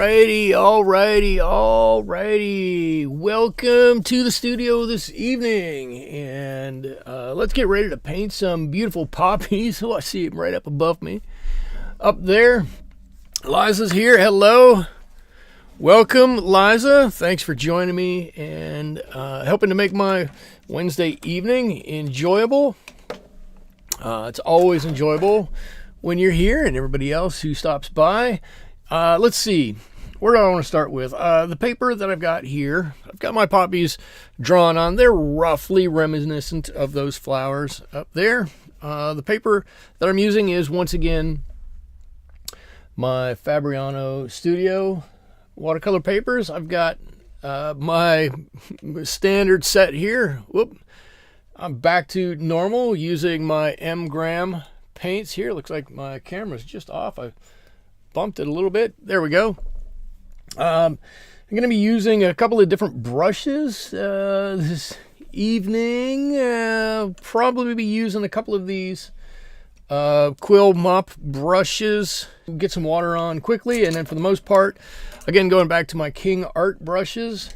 Alrighty. Welcome to the studio this evening, and let's get ready to paint some beautiful poppies. Oh, I see them right up above me. Up there, Liza's here. Hello. Welcome, Liza. Thanks for joining me and helping to make my Wednesday evening enjoyable. It's always enjoyable when you're here and everybody else who stops by. Let's see. Where do I want to start with? The paper that I've got here, I've got my poppies drawn on. They're roughly reminiscent of those flowers up there. The paper that I'm using is, once again, my Fabriano Studio watercolor papers. I've got my standard set here. Whoop. I'm back to normal using my M-gram paints here. Looks like my camera's just off. I bumped it a little bit. There we go. I'm going to be using a couple of different brushes this evening. Probably be using a couple of these quill mop brushes. Get some water on quickly, and then for the most part, again, going back to my King Art brushes.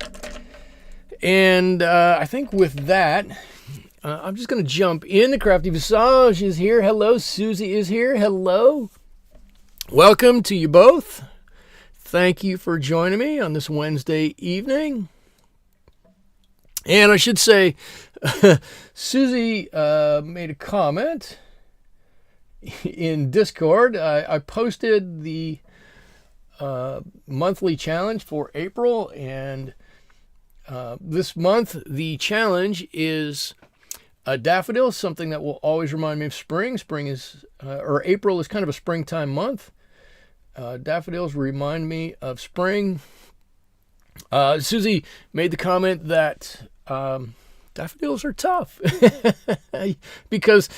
And I think with that, I'm just going to jump in. The Crafty Visage is here. Hello. Susie is here. Hello. Welcome to you both. Thank you for joining me on this Wednesday evening. And I should say, Susie made a comment in Discord. I posted the monthly challenge for April, and this month the challenge is a daffodil, something that will always remind me of spring. Spring is, or April is kind of a springtime month. Daffodils remind me of spring. Susie made the comment that daffodils are tough because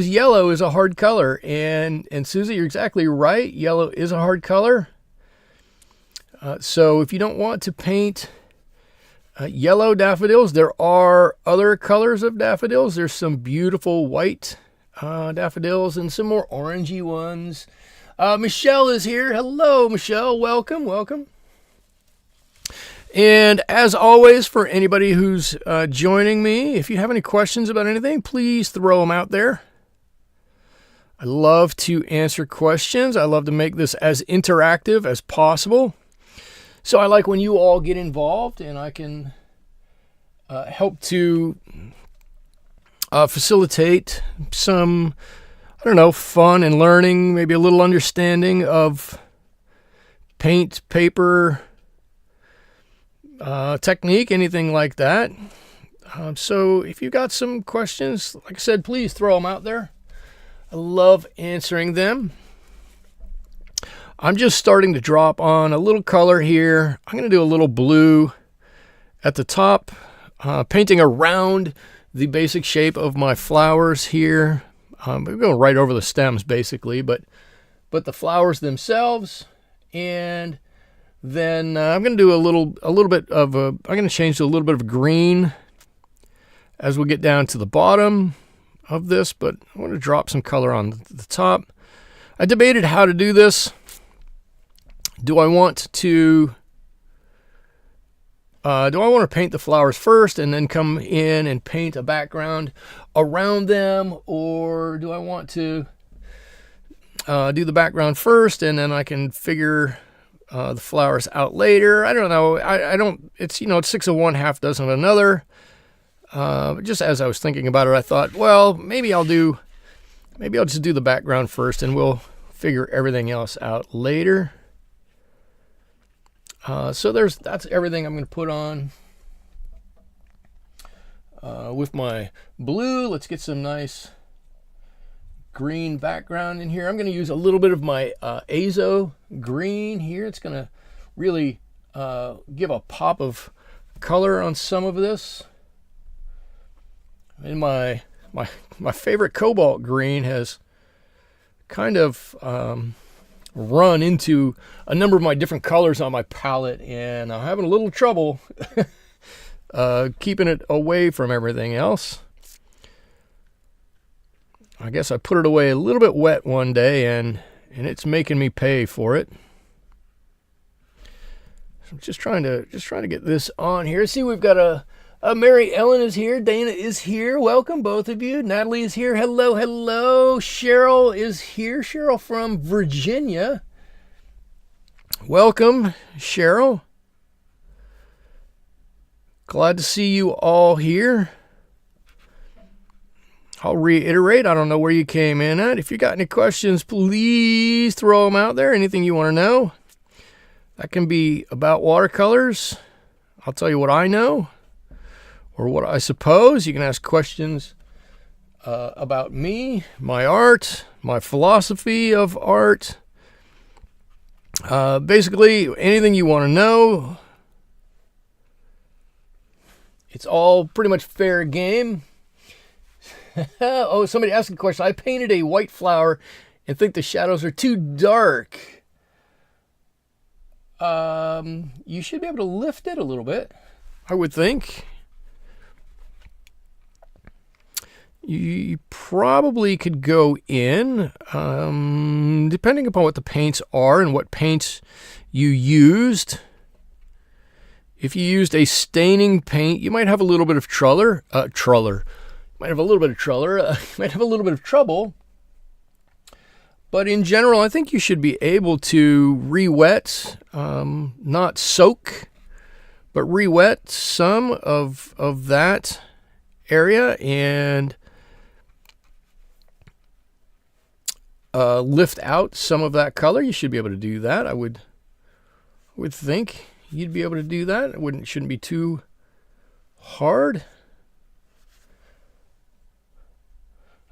yellow is a hard color, and Susie, you're exactly right. Yellow is a hard color. So if you don't want to paint yellow daffodils, there are other colors of daffodils. There's some beautiful white daffodils and some more orangey ones. Michelle is here. Hello, Michelle. Welcome. And as always, for anybody who's joining me, if you have any questions about anything, please throw them out there. I love to answer questions. I love to make this as interactive as possible. So I like when you all get involved, and I can help to facilitate some, I don't know, fun and learning, maybe a little understanding of paint, paper, technique, anything like that. So if you got some questions, like I said, please throw them out there. I love answering them. I'm just starting to drop on a little color here. I'm going to do a little blue at the top, painting around the basic shape of my flowers here. I'm going right over the stems basically, but the flowers themselves. And then I'm going to do a little bit of a, I'm going to change to a little bit of green as we get down to the bottom of this, but I want to drop some color on the top. I debated how to do this. Do I want to paint the flowers first and then come in and paint a background around them, or do I want to do the background first and then I can figure the flowers out later? I don't know. I don't. It's, it's 6 of one, half dozen of another. Just as I was thinking about it, I thought, well, maybe I'll just do the background first, and we'll figure everything else out later. So that's everything I'm going to put on with my blue. Let's get some nice green background in here. I'm going to use a little bit of my Azo Green here. It's going to really give a pop of color on some of this. And my favorite Cobalt Green has kind of run into a number of my different colors on my palette, and I'm having a little trouble keeping it away from everything else. I guess I put it away a little bit wet one day, and it's making me pay for it. Just trying to get this on here. See, we've got a Mary Ellen is here. Dana is here. Welcome, both of you. Natalie is here. Hello, hello. Cheryl is here. Cheryl from Virginia. Welcome, Cheryl. Glad to see you all here. I'll reiterate, I don't know where you came in at. If you got any questions, please throw them out there. Anything you want to know. That can be about watercolors. I'll tell you what I know, or what I suppose. You can ask questions about me, my art, my philosophy of art. Basically, anything you want to know. It's all pretty much fair game. Oh, somebody asked a question. I painted a white flower and think the shadows are too dark. You should be able to lift it a little bit, I would think. You probably could go in, depending upon what the paints are and what paints you used. If you used a staining paint, you might have a little bit of might have a little bit of trouble. But in general, I think you should be able to re-wet, not soak, but re-wet some of that area and lift out some of that color. You should be able to do that. I would think you'd be able to do that. It shouldn't be too hard.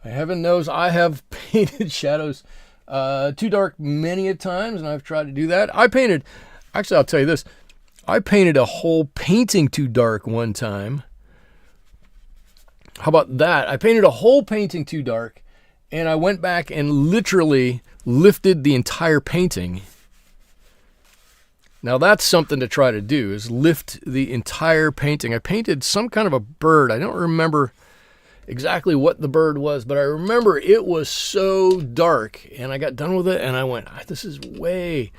Heaven knows I have painted shadows too dark many a times, and I've tried to do that. Actually, I'll tell you this. I painted a whole painting too dark one time. How about that? I painted a whole painting too dark, and I went back and literally lifted the entire painting. Now that's something to try to do, is lift the entire painting. I painted some kind of a bird. I don't remember exactly what the bird was, but I remember it was so dark, and I got done with it and I went, this is way,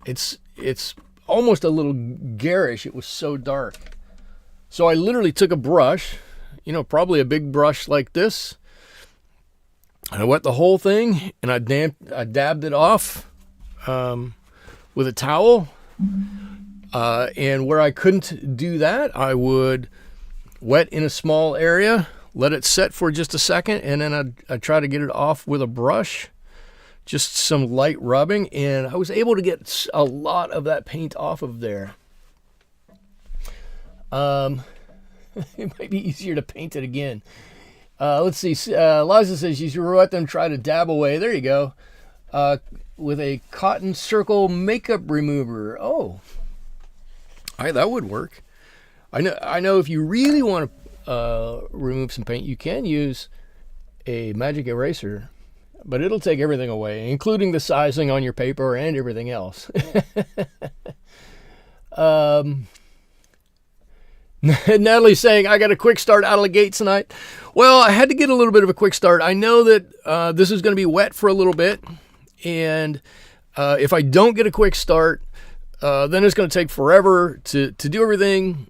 it's almost a little garish. It was so dark. So I literally took a brush, probably a big brush like this, and I wet the whole thing, and I dabbed it off with a towel, and where I couldn't do that, I would wet in a small area, let it set for just a second, and then I'd try to get it off with a brush, just some light rubbing, and I was able to get a lot of that paint off of there. It might be easier to paint it again. Let's see. Liza says you should let them try to dab away. There you go. With a cotton circle makeup remover. Oh, that would work. I know if you really want to remove some paint, you can use a magic eraser, but it'll take everything away, including the sizing on your paper and everything else. Natalie's saying, I got a quick start out of the gate tonight. Well, I had to get a little bit of a quick start. I know that this is going to be wet for a little bit, and if I don't get a quick start, then it's going to take forever to do everything.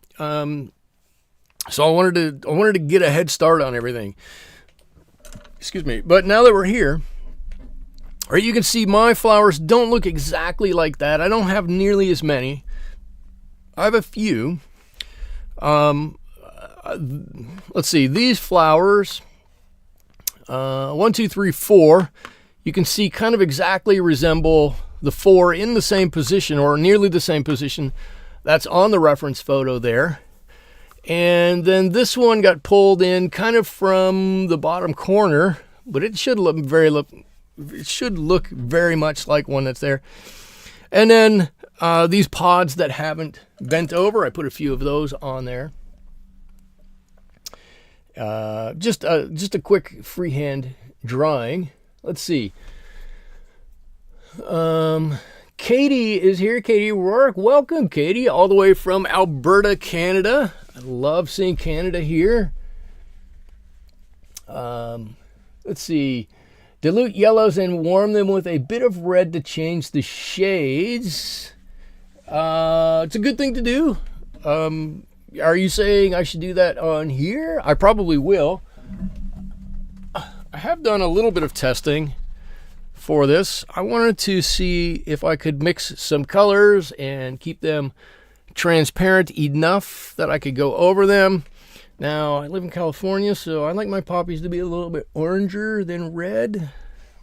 So I wanted to get a head start on everything. Excuse me. But now that we're here, right, you can see my flowers don't look exactly like that. I don't have nearly as many. I have a few. Let's see. These flowers, 1, 2, 3, 4, you can see kind of exactly resemble the 4 in the same position, or nearly the same position. That's on the reference photo there. And then this one got pulled in kind of from the bottom corner, but it should look very much like one that's there. And then these pods that haven't bent over, I put a few of those on there. Just a quick freehand drawing. Let's see. Katie is here. Katie Rourke. Welcome, Katie, all the way from Alberta, Canada. I love seeing Canada here. Let's see. Dilute yellows and warm them with a bit of red to change the shades. It's a good thing to do. Are you saying I should do that on here? I probably will. I have done a little bit of testing for this. I wanted to see if I could mix some colors and keep them transparent enough that I could go over them. Now, I live in California, so I like my poppies to be a little bit oranger than red,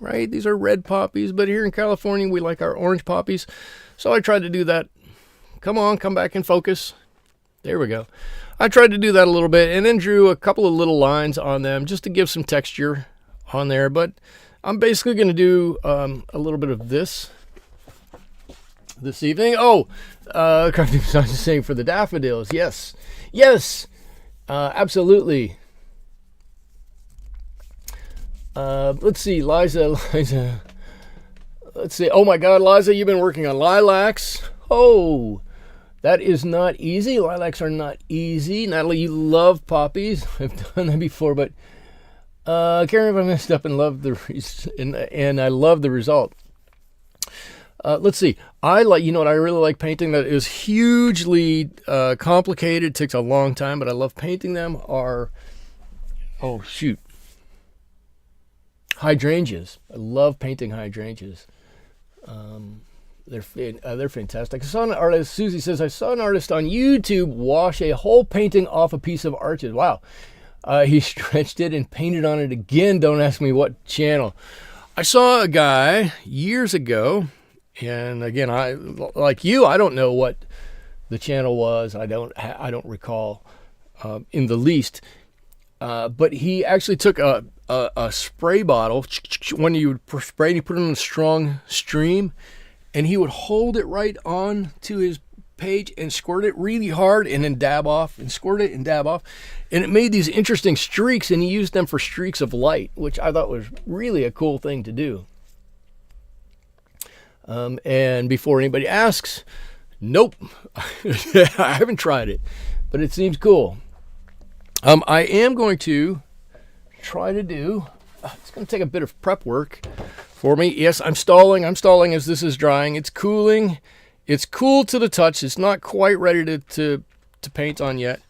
right? These are red poppies, but here in California, we like our orange poppies. So I tried to do that. Come on, come back and focus. There we go. I tried to do that a little bit and then drew a couple of little lines on them just to give some texture on there. But I'm basically going to do a little bit of this evening. Oh, I was saying for the daffodils. Yes. Yes. Absolutely. Let's see, Liza. Let's see. Oh my God, Liza, you've been working on lilacs. Oh, that is not easy. Lilacs are not easy. Natalie, you love poppies. I've done that before, but Karen, I messed up and loved and I love the result. Let's see. I like, you know what I really like painting that is hugely complicated. It takes a long time, but I love painting them are, oh shoot, hydrangeas. I love painting hydrangeas. They're fantastic. I saw an artist, Susie says, I saw an artist on YouTube wash a whole painting off a piece of arches. Wow. He stretched it and painted on it again. Don't ask me what channel. I saw a guy years ago. And again, I like you. I don't know what the channel was. I don't recall in the least. But he actually took a spray bottle when you would spray, and he put it in a strong stream, and he would hold it right on to his page and squirt it really hard, and then dab off, and squirt it and dab off, and it made these interesting streaks. And he used them for streaks of light, which I thought was really a cool thing to do. And before anybody asks, nope, I haven't tried it, but it seems cool. I am going to try to do, it's going to take a bit of prep work for me. Yes, I'm stalling as this is drying. It's cooling. It's cool to the touch. It's not quite ready to paint on yet.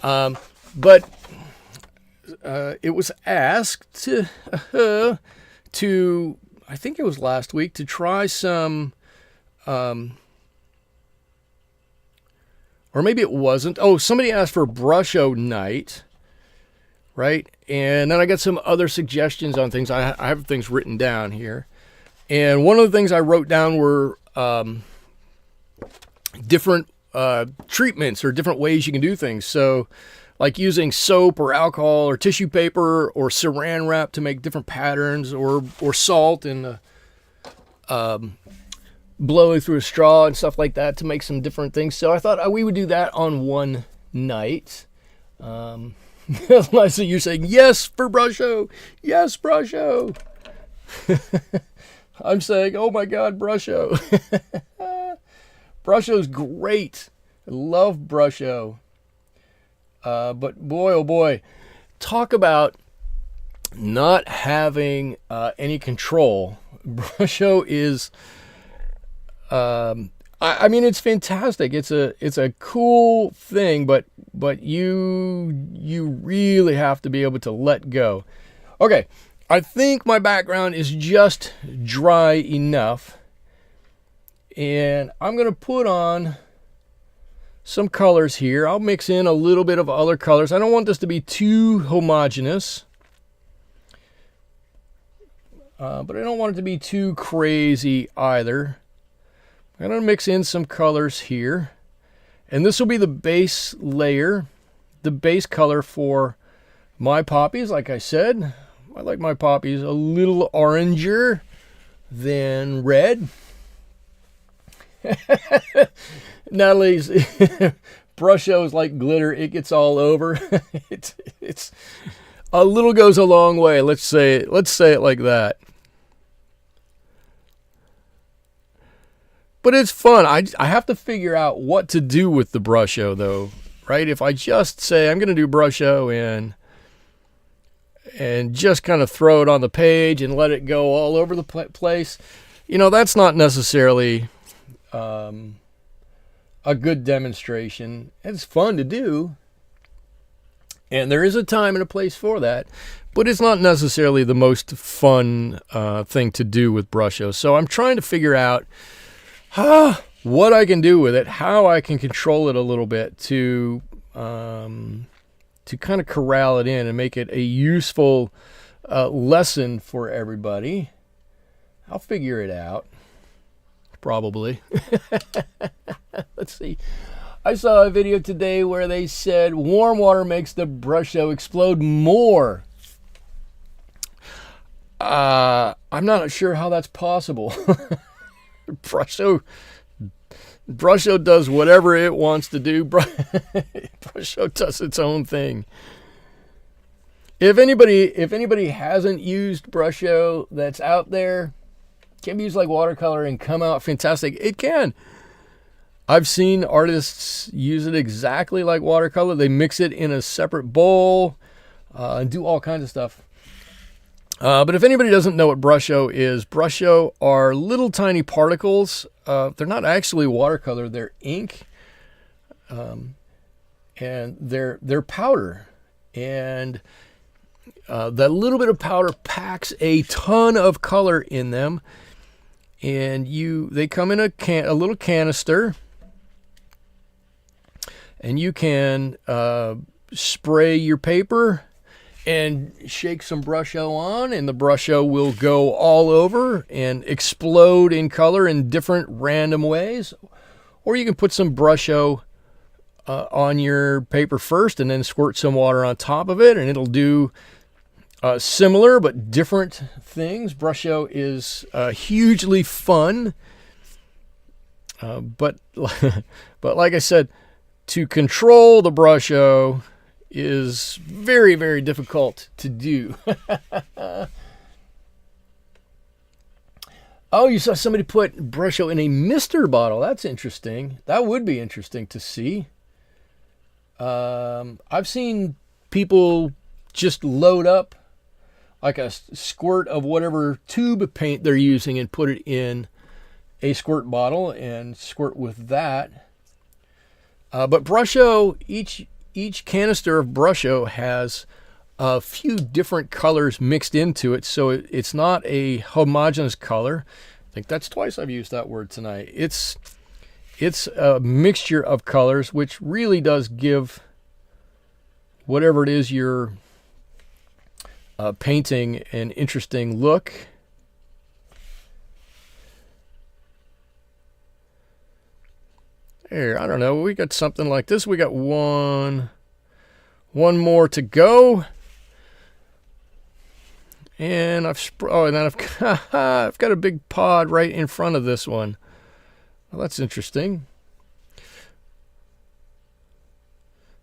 But it was asked to I think it was last week, to try some, or maybe it wasn't. Oh, somebody asked for Brusho night, right? And then I got some other suggestions on things. I have things written down here. And one of the things I wrote down were different treatments or different ways you can do things. So like using soap or alcohol or tissue paper or saran wrap to make different patterns, or salt and blowing through a straw and stuff like that to make some different things. So I thought we would do that on one night. Lisa, you're saying yes for Brusho. Yes, Brusho. I'm saying, oh my God, Brusho. Brusho's great. I love Brusho. But boy, oh boy, talk about not having any control. Brusho is, I mean, it's fantastic. It's a cool thing, but you really have to be able to let go. Okay, I think my background is just dry enough, and I'm gonna put on some colors here. I'll mix in a little bit of other colors. I don't want this to be too homogeneous, but I don't want it to be too crazy either. I'm going to mix in some colors here, and this will be the base layer, the base color for my poppies. Like I said, I like my poppies a little oranger than red. Natalie's Brusho is like glitter. It gets all over. it's a little goes a long way. Let's say it like that. But it's fun. I have to figure out what to do with the Brusho though, right? If I just say I'm going to do Brusho and just kind of throw it on the page and let it go all over the place, you know, that's not necessarily a good demonstration. It's fun to do, and there is a time and a place for that, but it's not necessarily the most fun thing to do with Brusho. So I'm trying to figure out what I can do with it, how I can control it a little bit to kind of corral it in and make it a useful lesson for everybody. I'll figure it out. Probably. Let's see. I saw a video today where they said warm water makes the Brusho explode more. I'm not sure how that's possible. Brusho does whatever it wants to do. Brusho does its own thing. If anybody hasn't used Brusho that's out there, can be used like watercolor and come out fantastic. It can. I've seen artists use it exactly like watercolor. They mix it in a separate bowl and do all kinds of stuff. But if anybody doesn't know what Brusho is, Brusho are little tiny particles. They're not actually watercolor. They're ink. And they're powder. And that little bit of powder packs a ton of color in them. And they come in a little canister, and you can spray your paper and shake some Brusho on, and the Brusho will go all over and explode in color in different random ways. Or you can put some Brusho on your paper first and then squirt some water on top of it, and it'll do similar but different things. Brusho is hugely fun, but like I said, to control the Brusho is very, very difficult to do. Oh, you saw somebody put Brusho in a mister bottle. That's interesting. That would be interesting to see. I've seen people just load up like a squirt of whatever tube paint they're using and put it in a squirt bottle and squirt with that. But Brusho, each canister of Brusho has a few different colors mixed into it, so it's not a homogeneous color. I think that's twice I've used that word tonight. It's a mixture of colors, which really does give whatever it is you're painting an interesting look. Here, I don't know. We got something like this. We got one more to go, and I've got a big pod right in front of this one. Well, that's interesting.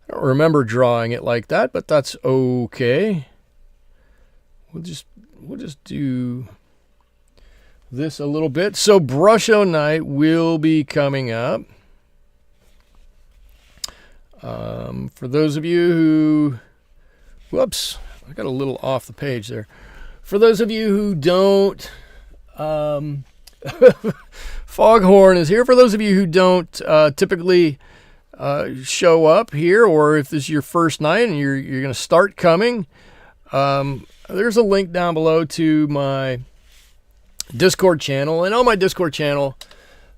I don't remember drawing it like that, but that's okay. We'll just do this a little bit. So Brusho night will be coming up. For those of you who, whoops, I got a little off the page there. For those of you who don't, Foghorn is here. For those of you who don't typically show up here, or if this is your first night and you're going to start coming, there's a link down below to my Discord channel. And on my Discord channel,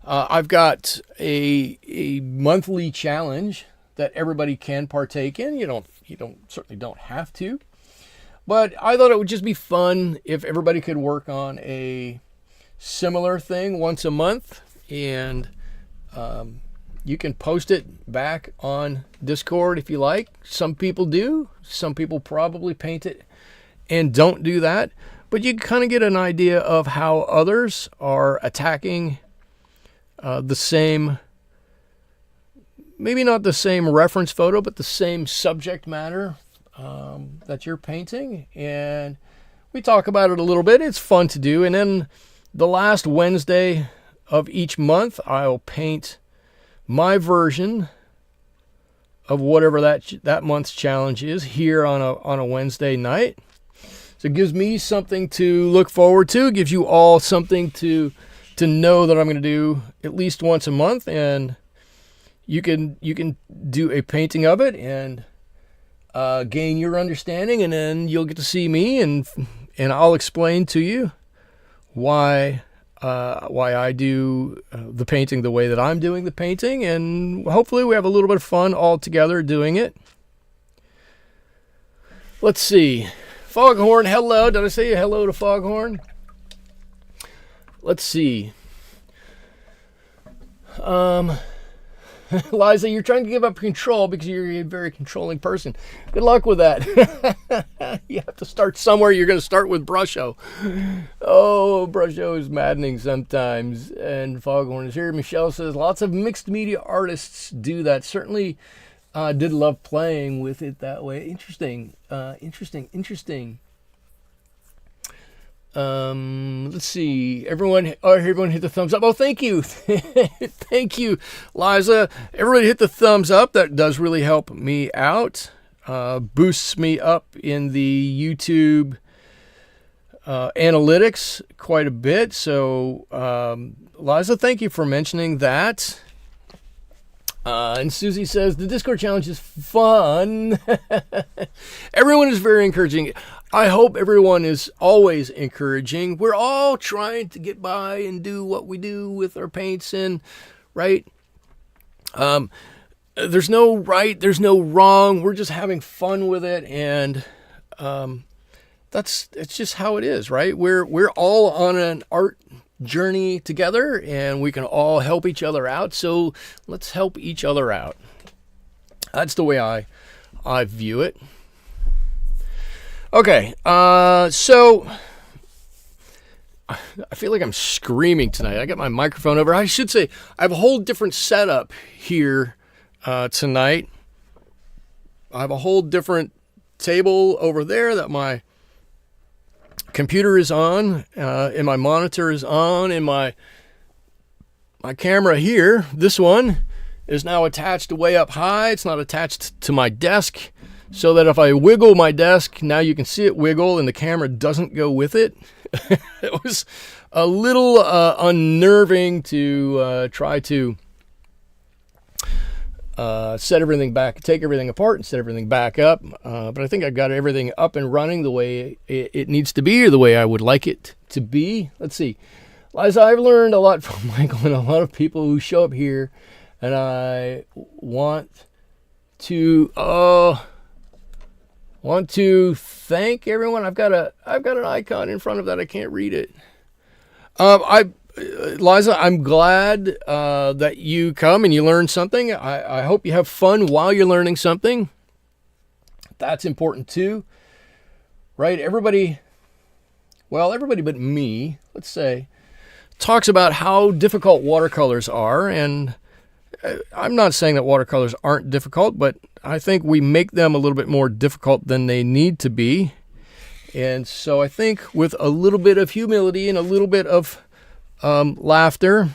I've got a monthly challenge that everybody can partake in. You certainly don't have to. But I thought it would just be fun if everybody could work on a similar thing once a month, and you can post it back on Discord if you like. Some people do. Some people probably paint it and don't do that. But you can kind of get an idea of how others are attacking the same, maybe not the same reference photo, but the same subject matter that you're painting. And we talk about it a little bit. It's fun to do. And then the last Wednesday of each month, I'll paint my version of whatever that month's challenge is here on a Wednesday night. So it gives me something to look forward to. It gives you all something to know that I'm going to do at least once a month. And you can do a painting of it and gain your understanding, and then you'll get to see me, and I'll explain to you why I do the painting the way that I'm doing the painting, and hopefully we have a little bit of fun all together doing it. Let's see. Foghorn, hello. Did I say hello to Foghorn? Let's see. Liza, you're trying to give up control because you're a very controlling person. Good luck with that. You have to start somewhere. You're going to start with Brusho. Oh, Brusho is maddening sometimes. And Foghorn is here. Michelle says, lots of mixed media artists do that. Certainly did love playing with it that way. Interesting. Interesting. Let's see. Everyone hit the thumbs up. Oh, thank you. Thank you, Liza. Everybody hit the thumbs up. That does really help me out. Boosts me up in the YouTube analytics quite a bit. So, Liza, thank you for mentioning that. And Susie says, the Discord challenge is fun. Everyone is very encouraging. I hope everyone is always encouraging. We're all trying to get by and do what we do with our paints, and right? There's no right, there's no wrong. We're just having fun with it, and it's just how it is, right? We're all on an art journey together, and we can all help each other out. So let's help each other out. That's the way I view it. Okay, so I feel like I'm screaming tonight. I got my microphone over. I should say I have a whole different setup here tonight. I have a whole different table over there that my computer is on, and my monitor is on, and my camera here, this one, is now attached way up high. It's not attached to my desk, so that if I wiggle my desk, now you can see it wiggle and the camera doesn't go with it. It was a little unnerving to try to set everything back, take everything apart and set everything back up. But I think I got everything up and running the way it needs to be, or the way I would like it to be. Let's see. Liza, I've learned a lot from Michael and a lot of people who show up here, and I want to thank everyone. I've got an icon in front of that. I can't read it. Liza, I'm glad that you come and you learn something. I hope you have fun while you're learning something. That's important too, right? Everybody but me, let's say, talks about how difficult watercolors are, and I'm not saying that watercolors aren't difficult, but I think we make them a little bit more difficult than they need to be. And so I think with a little bit of humility and a little bit of laughter,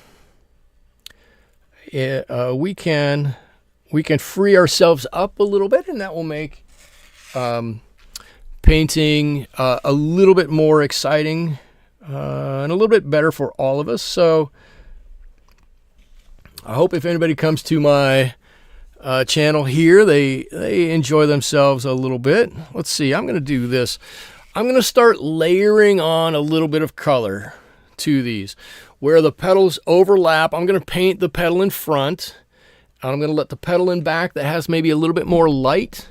we can free ourselves up a little bit, and that will make painting a little bit more exciting and a little bit better for all of us. So I hope if anybody comes to my channel here, they enjoy themselves a little bit. Let's see, I'm going to do this. I'm going to start layering on a little bit of color to these. Where the petals overlap, I'm going to paint the petal in front. I'm going to let the petal in back that has maybe a little bit more light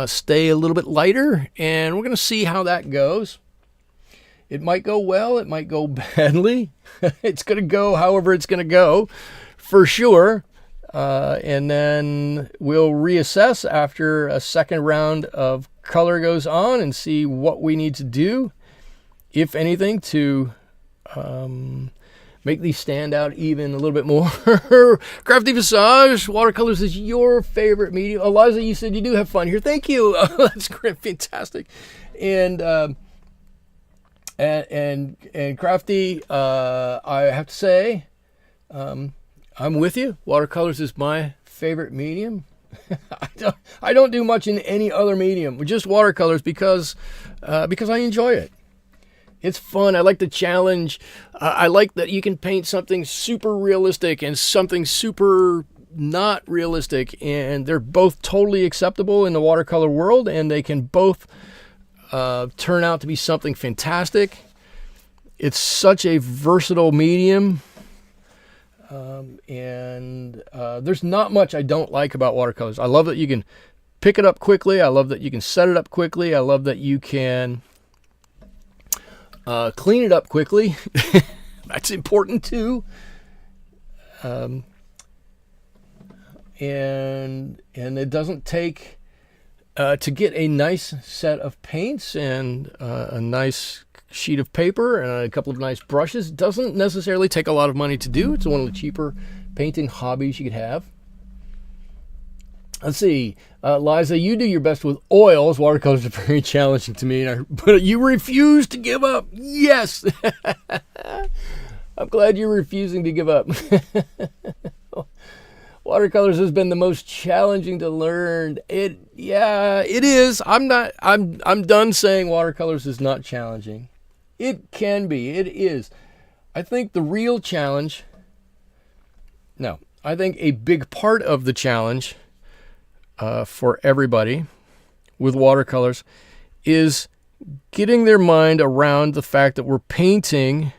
stay a little bit lighter, and we're going to see how that goes. It might go well, it might go badly. It's going to go however it's going to go, for sure. And then we'll reassess after a second round of color goes on and see what we need to do, if anything, to make these stand out even a little bit more. Crafty Visage, watercolors is your favorite medium. Eliza, you said you do have fun here. Thank you. That's great, fantastic. And Crafty, I have to say, I'm with you. Watercolors is my favorite medium. I don't do much in any other medium, just watercolors, because I enjoy it. It's fun. I like the challenge. I like that you can paint something super realistic and something super not realistic, and they're both totally acceptable in the watercolor world, and they can both turn out to be something fantastic. It's such a versatile medium, and there's not much I don't like about watercolors. I love that you can pick it up quickly. I love that you can set it up quickly. I love that you can clean it up quickly. That's important too. And it doesn't take to get a nice set of paints and a nice sheet of paper and a couple of nice brushes. It doesn't necessarily take a lot of money to do. It's one of the cheaper painting hobbies you could have. Let's see, Liza, you do your best with oils. Watercolors are very challenging to me, but you refuse to give up. Yes. I'm glad you're refusing to give up. Watercolors has been the most challenging to learn. Yeah, it is. I'm done saying watercolors is not challenging. It can be. It is. I think the real challenge, no, I think a big part of the challenge for everybody with watercolors is getting their mind around the fact that we're painting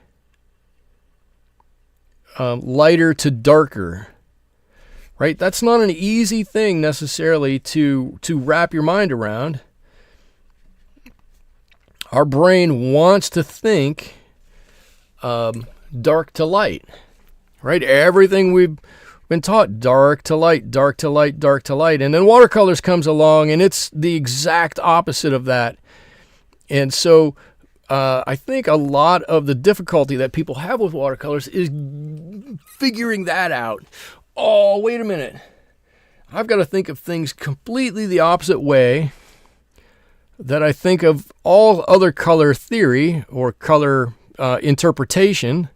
lighter to darker, right? That's not an easy thing necessarily to wrap your mind around. Our brain wants to think dark to light, right? Everything we've been taught, dark to light, dark to light, dark to light. And then watercolors comes along and it's the exact opposite of that. And so I think a lot of the difficulty that people have with watercolors is figuring that out. Oh, wait a minute. I've got to think of things completely the opposite way that I think of all other color theory or color interpretation,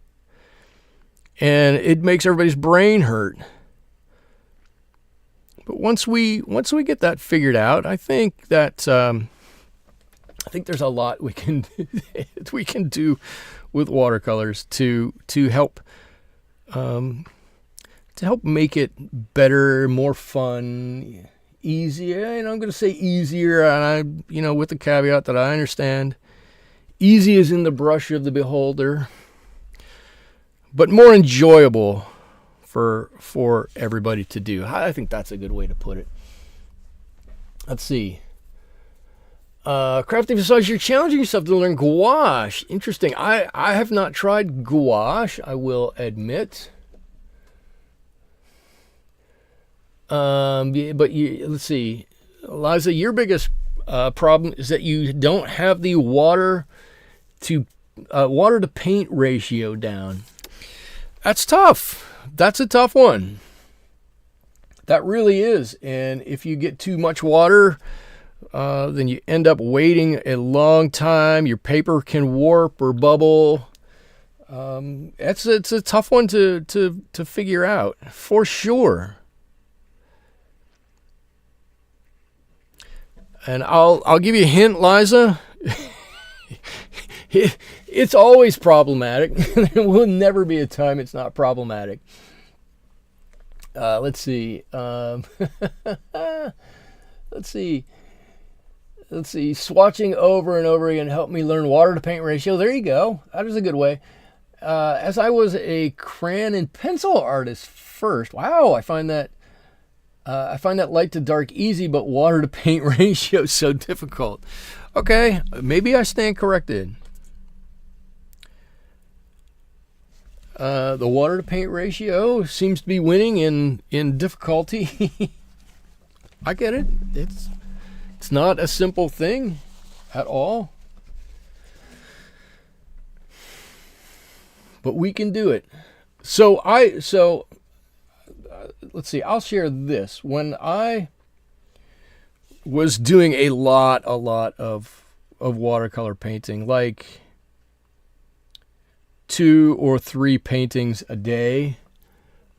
and it makes everybody's brain hurt. But once we get that figured out, I think that I think there's a lot we can do with watercolors to help make it better, more fun, easier. And I'm going to say easier, and with the caveat that I understand easy is in the brush of the beholder, but more enjoyable for everybody to do. I think that's a good way to put it. Let's see. Crafty Visage, you're challenging yourself to learn gouache. Interesting. I have not tried gouache, I will admit. Let's see. Eliza, your biggest problem is that you don't have the water to paint ratio down. That's tough. That's a tough one. That really is. And if you get too much water, then you end up waiting a long time. Your paper can warp or bubble. It's a tough one to figure out, for sure. And I'll give you a hint, Liza. It's always problematic. There will never be a time it's not problematic. Let's see. Let's see. Swatching over and over again helped me learn water to paint ratio. There you go. That is a good way. As I was a crayon and pencil artist first. Wow, I find that light to dark easy, but water to paint ratio so difficult. Okay, maybe I stand corrected. The water to paint ratio seems to be winning in difficulty. I get it. It's not a simple thing at all. But we can do it. So let's see, I'll share this. When I was doing a lot of watercolor painting, like 2 or 3 paintings a day,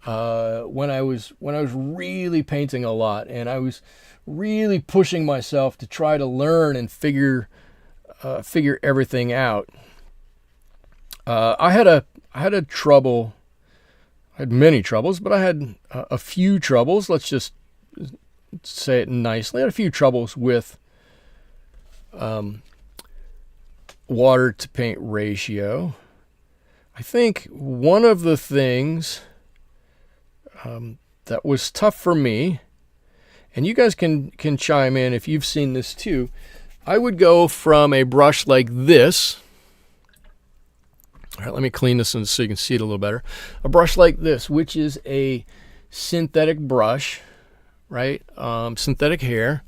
when I was really painting a lot, and I was really pushing myself to try to learn and figure everything out. I had had many troubles, but I had a few troubles. Let's just say it nicely. I had a few troubles with water to paint ratio. I think one of the things that was tough for me, and you guys can chime in if you've seen this too, I would go from a brush like this. All right, let me clean this so you can see it a little better. A brush like this, which is a synthetic brush, right? Synthetic hair.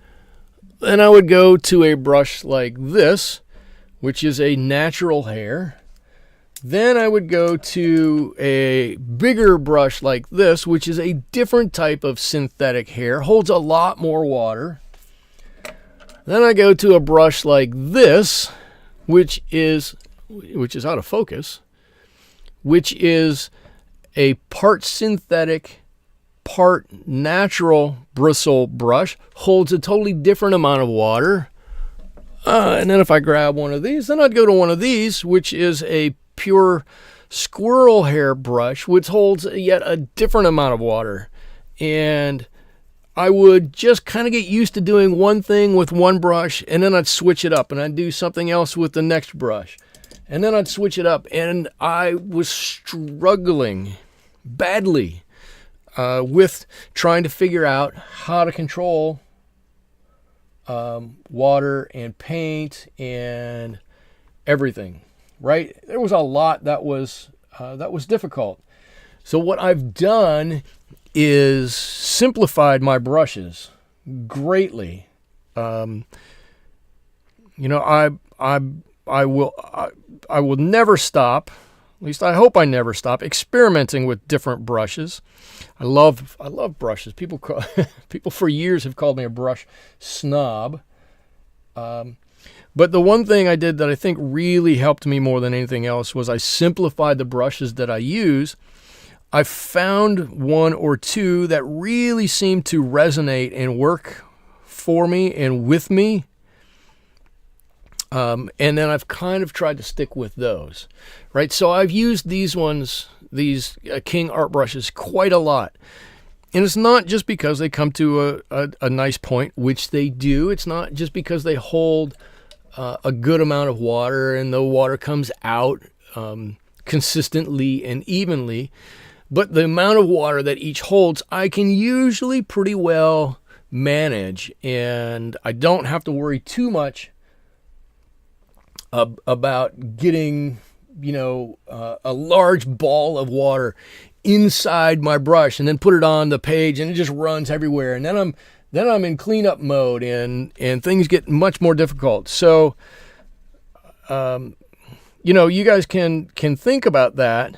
Then I would go to a brush like this, which is a natural hair. Then I would go to a bigger brush like this, which is a different type of synthetic hair, holds a lot more water. Then I go to a brush like this, which is out of focus, which is a part synthetic, part natural bristle brush, holds a totally different amount of water. And then if I grab one of these, then I'd go to one of these, which is a pure squirrel hair brush, which holds yet a different amount of water. And I would just kind of get used to doing one thing with one brush, and then I'd switch it up, and I'd do something else with the next brush. And then I'd switch it up, and I was struggling badly with trying to figure out how to control water and paint and everything. Right? There was a lot that was difficult. So what I've done is simplified my brushes greatly. You know, I will never stop. At least I hope I never stop experimenting with different brushes. I love brushes. People for years have called me a brush snob. But the one thing I did that I think really helped me more than anything else was I simplified the brushes that I use. I found one or two that really seemed to resonate and work for me and with me. And then I've kind of tried to stick with those, right? So I've used these ones, these King art brushes, quite a lot. And it's not just because they come to a nice point, which they do. It's not just because they hold a good amount of water and the water comes out consistently and evenly. But the amount of water that each holds, I can usually pretty well manage. And I don't have to worry too much about getting, a large ball of water inside my brush and then put it on the page and it just runs everywhere. And then I'm in cleanup mode and things get much more difficult. So, you guys can think about that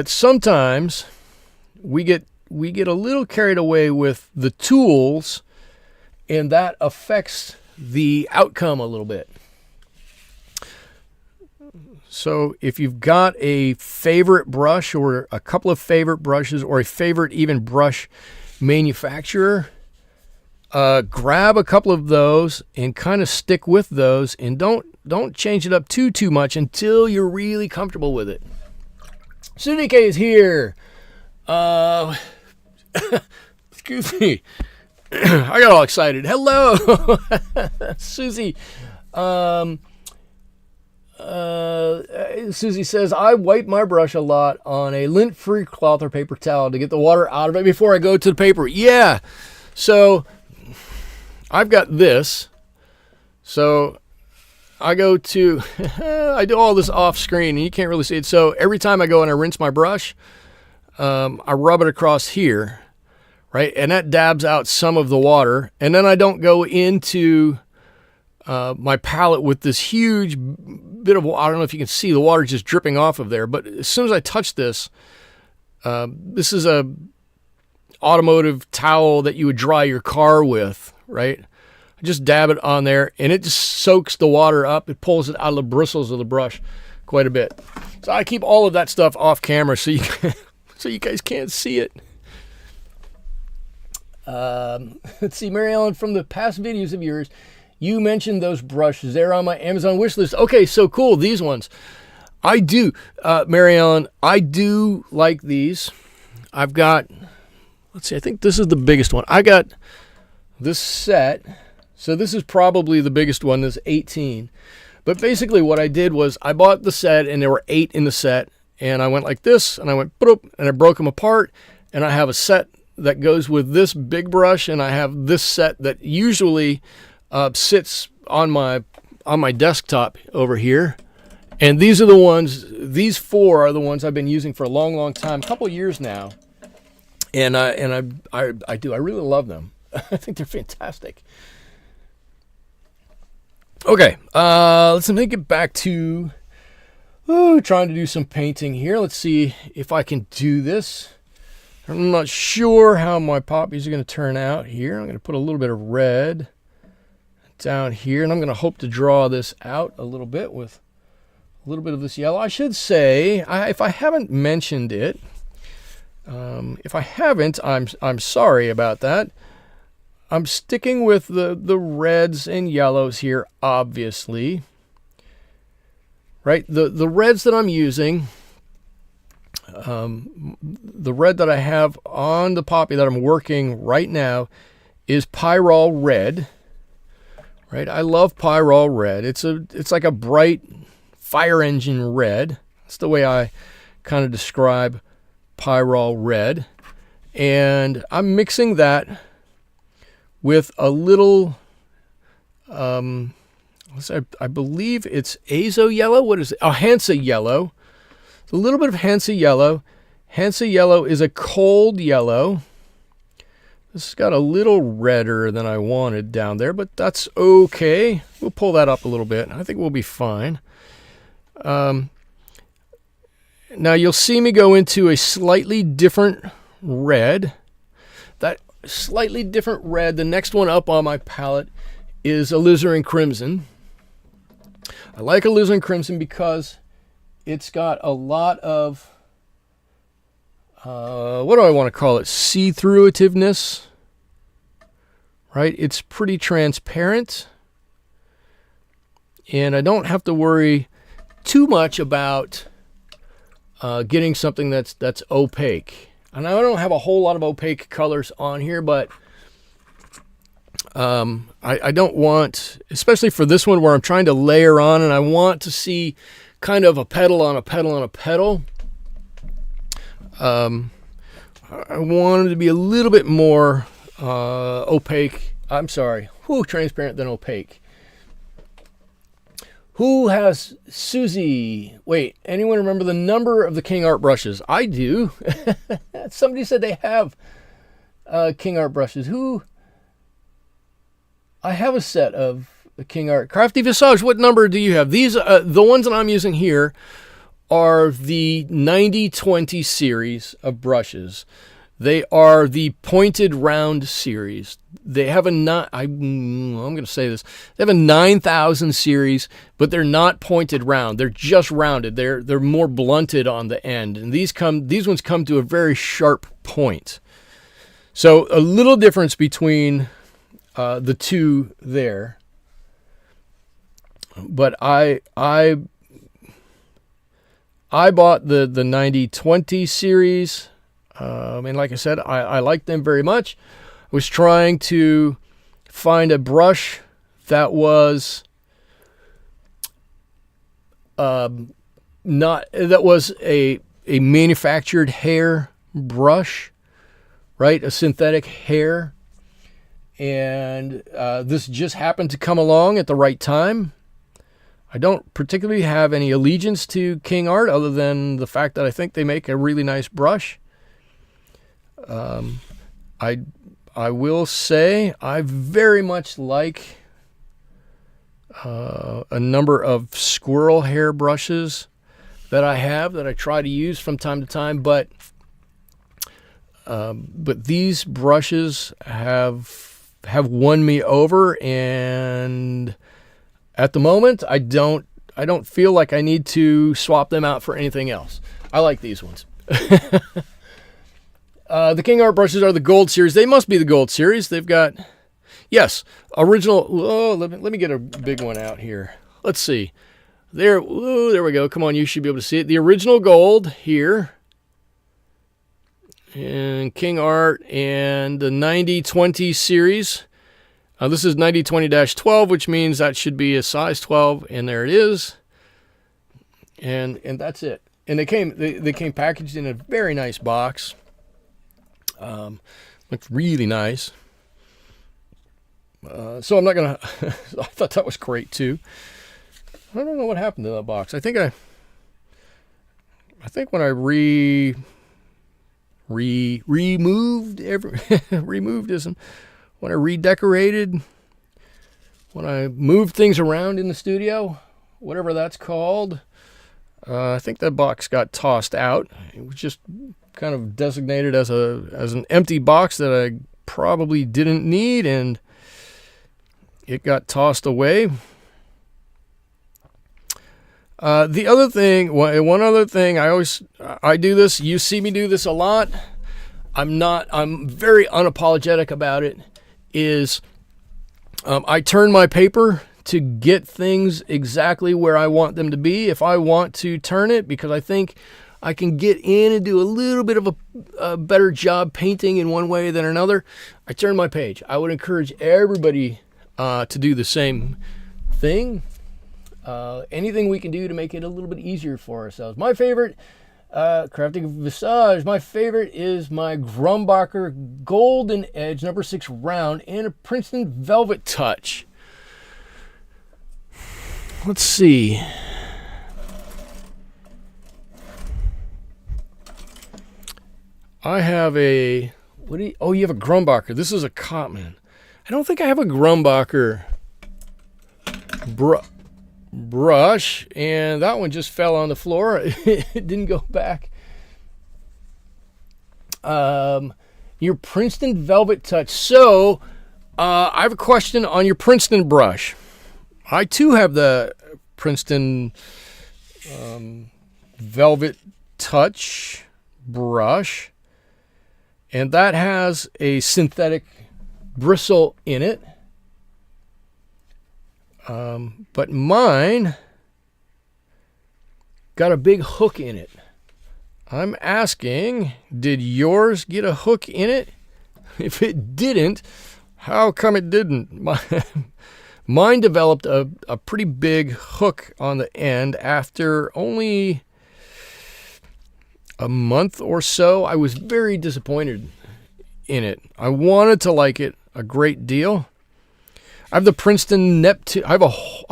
sometimes we get a little carried away with the tools, and that affects the outcome a little bit. So if you've got a favorite brush or a couple of favorite brushes or a favorite even brush manufacturer, grab a couple of those and kind of stick with those, and don't change it up too much until you're really comfortable with it. Susie K is here. Excuse me. I got all excited. Hello, Susie. Susie says, I wipe my brush a lot on a lint-free cloth or paper towel to get the water out of it before I go to the paper. Yeah. So I've got this. So I go to, I do all this off screen and you can't really see it. So every time I go and I rinse my brush, I rub it across here, right? And that dabs out some of the water. And then I don't go into my palette with this huge bit of water. I don't know if you can see the water just dripping off of there. But as soon as I touch this, this is a automotive towel that you would dry your car with, right? I just dab it on there, and it just soaks the water up. It pulls it out of the bristles of the brush quite a bit. So I keep all of that stuff off camera so you guys can't see it. Let's see, Mary Ellen, from the past videos of yours, you mentioned those brushes. They're on my Amazon wish list. Okay, so cool. These ones. I do, Mary Ellen, I do like these. I've got, let's see, I think this is the biggest one. I got this set. So this is probably the biggest one, this 18. But basically what I did was I bought the set, and there were 8 in the set. And I went like this, and I went, boop, and I broke them apart. And I have a set that goes with this big brush, and I have this set that usually sits on my desktop over here. And these are the ones, these 4 are the ones I've been using for a long, long time, a couple of years now. And I really love them. I think they're fantastic. Okay, let me get back to trying to do some painting here. Let's see if I can do this. I'm not sure how my poppies are going to turn out here. I'm going to put a little bit of red down here, and I'm going to hope to draw this out a little bit with a little bit of this yellow. I should say, if I haven't mentioned it, if I haven't, I'm sorry about that. I'm sticking with the reds and yellows here, obviously. Right? The reds that I'm using, the red that I have on the poppy that I'm working right now is Pyrrol Red. Right? I love Pyrrol Red. It's like a bright fire engine red. That's the way I kind of describe Pyrrol Red. And I'm mixing that with a little, I believe it's Azo Yellow. What is it? Oh, Hansa Yellow. A little bit of Hansa Yellow. Hansa Yellow is a cold yellow. This has got a little redder than I wanted down there, but that's okay. We'll pull that up a little bit. I think we'll be fine. Now you'll see me go into a slightly different red. That slightly different red, the next one up on my palette, is Alizarin Crimson. I like Alizarin Crimson because it's got a lot of, what do I want to call it? See-through-ativeness. Right? It's pretty transparent. And I don't have to worry too much about getting something that's opaque. And I don't have a whole lot of opaque colors on here, but I don't want, especially for this one where I'm trying to layer on and I want to see kind of a petal on a petal on a petal. I wanted to be a little bit more opaque. I'm sorry, transparent than opaque. Who has Susie? Wait, anyone remember the number of the King Art brushes? I do. Somebody said they have King Art brushes. Who? I have a set of the King Art. Crafty Visage, what number do you have? These, the ones that I'm using here are the 90-20 series of brushes. They are the pointed round series. They have a I'm going to say this. They have a 9000 series, but they're not pointed round. They're just rounded. They're more blunted on the end, and these ones come to a very sharp point. So a little difference between the two there. But I bought the 90-20 series. And like I said, I like them very much. I was trying to find a brush that was a manufactured hair brush, right? A synthetic hair. And this just happened to come along at the right time. I don't particularly have any allegiance to King Art other than the fact that I think they make a really nice brush. I will say I very much like a number of squirrel hair brushes that I have that I try to use from time to time, but these brushes have won me over, and at the moment I don't feel like I need to swap them out for anything else. I like these ones. The King Art brushes are the gold series. They must be the gold series. They've got, yes, original. Oh, let me get a big one out here. Let's see. There, ooh, there we go. Come on, you should be able to see it. The original gold here. And King Art and the 90-20 series. This is 90-20-12, which means that should be a size 12, and there it is. And that's it. And they came packaged in a very nice box. Looks really nice. So I'm not gonna. I thought that was great too. I don't know what happened to that box. I think when I removed removed isn't when I redecorated, when I moved things around in the studio, whatever that's called. I think that box got tossed out. It was just kind of designated as an empty box that I probably didn't need, and it got tossed away. The other thing, one other thing, I do this. You see me do this a lot. I'm very unapologetic about it. Is I turn my paper to get things exactly where I want them to be. If I want to turn it, because I think I can get in and do a little bit of a better job painting in one way than another, I turn my page. I would encourage everybody to do the same thing. Anything we can do to make it a little bit easier for ourselves. My favorite, crafting visage, my favorite is my Grumbacher Golden Edge number 6 round and a Princeton Velvet Touch. Let's see. I have a, you have a Grumbacher. This is a Cotman. I don't think I have a Grumbacher brush, and that one just fell on the floor. It didn't go back. Your Princeton Velvet Touch. So, I have a question on your Princeton brush. I too have the Princeton Velvet Touch brush, and that has a synthetic bristle in it. But mine got a big hook in it. I'm asking, did yours get a hook in it? If it didn't, how come it didn't? Mine developed a pretty big hook on the end after only a month or so. I was very disappointed in it. I wanted to like it a great deal. I have the Princeton Neptune. I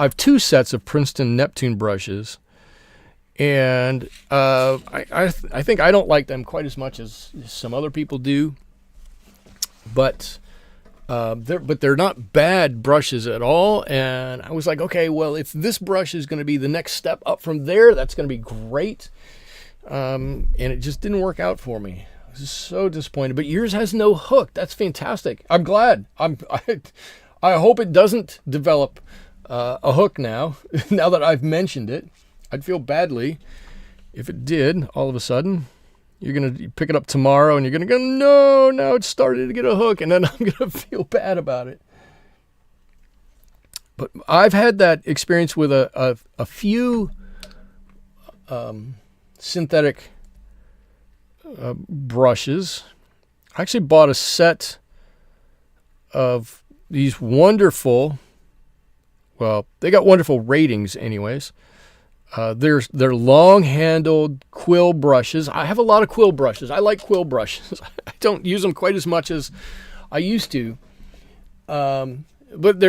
have 2 sets of Princeton Neptune brushes, and I think I don't like them quite as much as some other people do. But they're not bad brushes at all. And I was like, okay, well, if this brush is going to be the next step up from there, that's going to be great. And it just didn't work out for me. I was so disappointed. But yours has no hook. That's fantastic. I'm glad. I hope it doesn't develop a hook now. Now that I've mentioned it, I'd feel badly if it did. All of a sudden, you're gonna pick it up tomorrow, and you're gonna go, no, now it's started to get a hook, and then I'm gonna feel bad about it. But I've had that experience with a few synthetic brushes. I actually bought a set of these wonderful, well, they got wonderful ratings anyways. They're long-handled quill brushes. I have a lot of quill brushes. I like quill brushes. I don't use them quite as much as I used to. But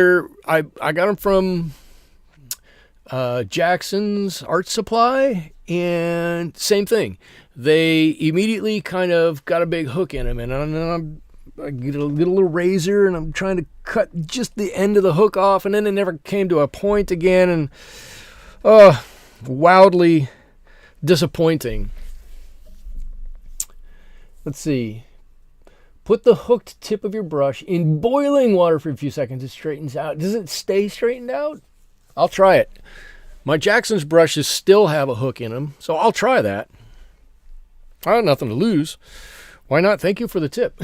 I got them from Jackson's Art Supply, and same thing. They immediately kind of got a big hook in them, and I get a little razor, and I'm trying to cut just the end of the hook off, and then it never came to a point again, and wildly disappointing. Let's see. Put the hooked tip of your brush in boiling water for a few seconds. It straightens out. Does it stay straightened out? I'll try it. My Jackson's brushes still have a hook in them, so I'll try that. I have nothing to lose. Why not? Thank you for the tip.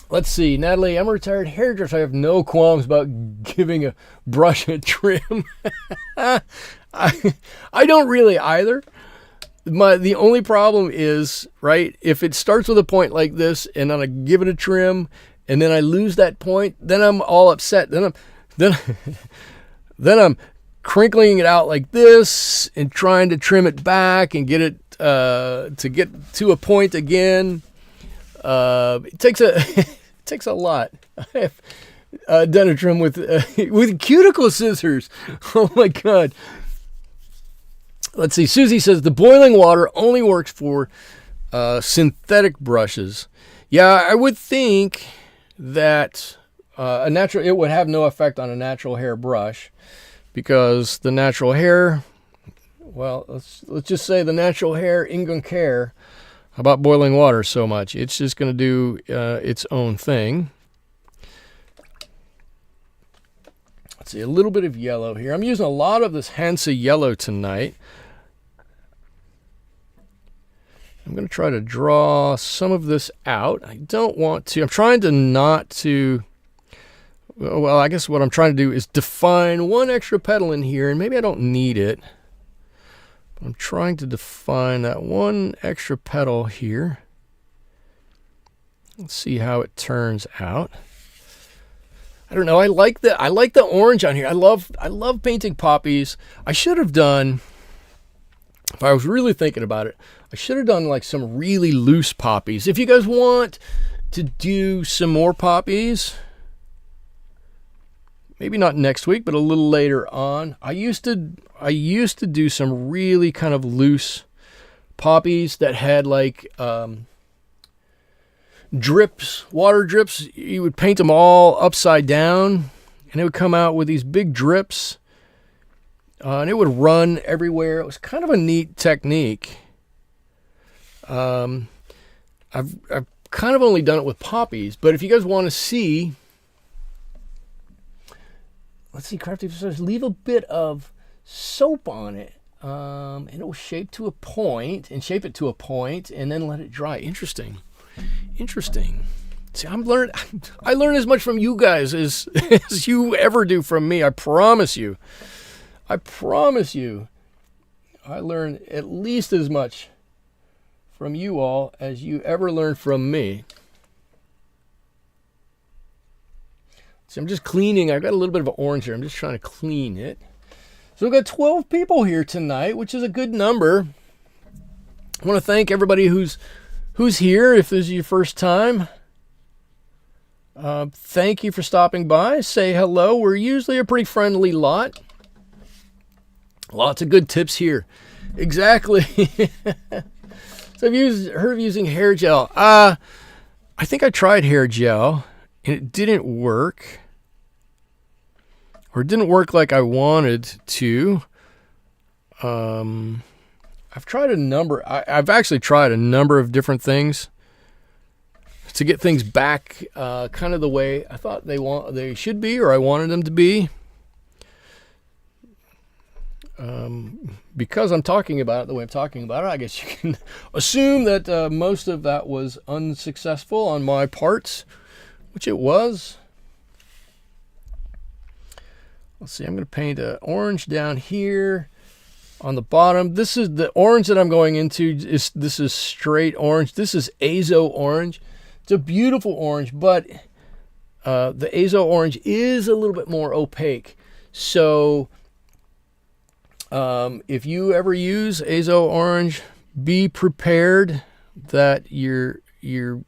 Let's see, Natalie, I'm a retired hairdresser. I have no qualms about giving a brush a trim. I don't really either. The only problem is, right, if it starts with a point like this and then I give it a trim and then I lose that point, then I'm all upset. Then I'm crinkling it out like this and trying to trim it back and get it to get to a point again. It takes a lot. I have done a trim with cuticle scissors. Oh my God. Let's see. Susie says the boiling water only works for synthetic brushes. Yeah, I would think that it would have no effect on a natural hair brush, because the natural hair, well, let's just say the natural hair ain't gonna care about boiling water so much. It's just gonna do its own thing. Let's see, a little bit of yellow here. I'm using a lot of this Hansa Yellow tonight. I'm going to try to draw some of this out. I don't want to. I'm trying to not to. Well, I guess what I'm trying to do is define one extra petal in here, and maybe I don't need it. But I'm trying to define that one extra petal here. Let's see how it turns out. I don't know. I like the orange on here. I love painting poppies. I should have done, if I was really thinking about it, I should have done like some really loose poppies. If you guys want to do some more poppies, maybe not next week, but a little later on. I used to do some really kind of loose poppies that had like drips, water drips. You would paint them all upside down, and it would come out with these big drips, and it would run everywhere. It was kind of a neat technique. I've kind of only done it with poppies, but if you guys want to see, let's see, Crafty says leave a bit of soap on it, and it will shape it to a point, and then let it dry. Interesting. See, I learn as much from you guys as you ever do from me. I promise you. I learn at least as much from you all as you ever learned from me. See, I'm just cleaning. I've got a little bit of orange here. I'm just trying to clean it. So we've got 12 people here tonight, which is a good number. I want to thank everybody who's here. If this is your first time, thank you for stopping by. Say hello. We're usually a pretty friendly lot. Lots of good tips here. Exactly. So I've heard of using hair gel. I think I tried hair gel and it didn't work. Or it didn't work like I wanted to. I've tried a number. I've actually tried a number of different things to get things back kind of the way I thought they should be, or I wanted them to be. Because I'm talking about it the way I'm talking about it, I guess you can assume that most of that was unsuccessful on my part, which it was. Let's see, I'm going to paint an orange down here on the bottom. This is the orange that I'm going into. This is straight orange. This is Azo Orange. It's a beautiful orange, but the Azo Orange is a little bit more opaque. So if you ever use Azo Orange, be prepared that it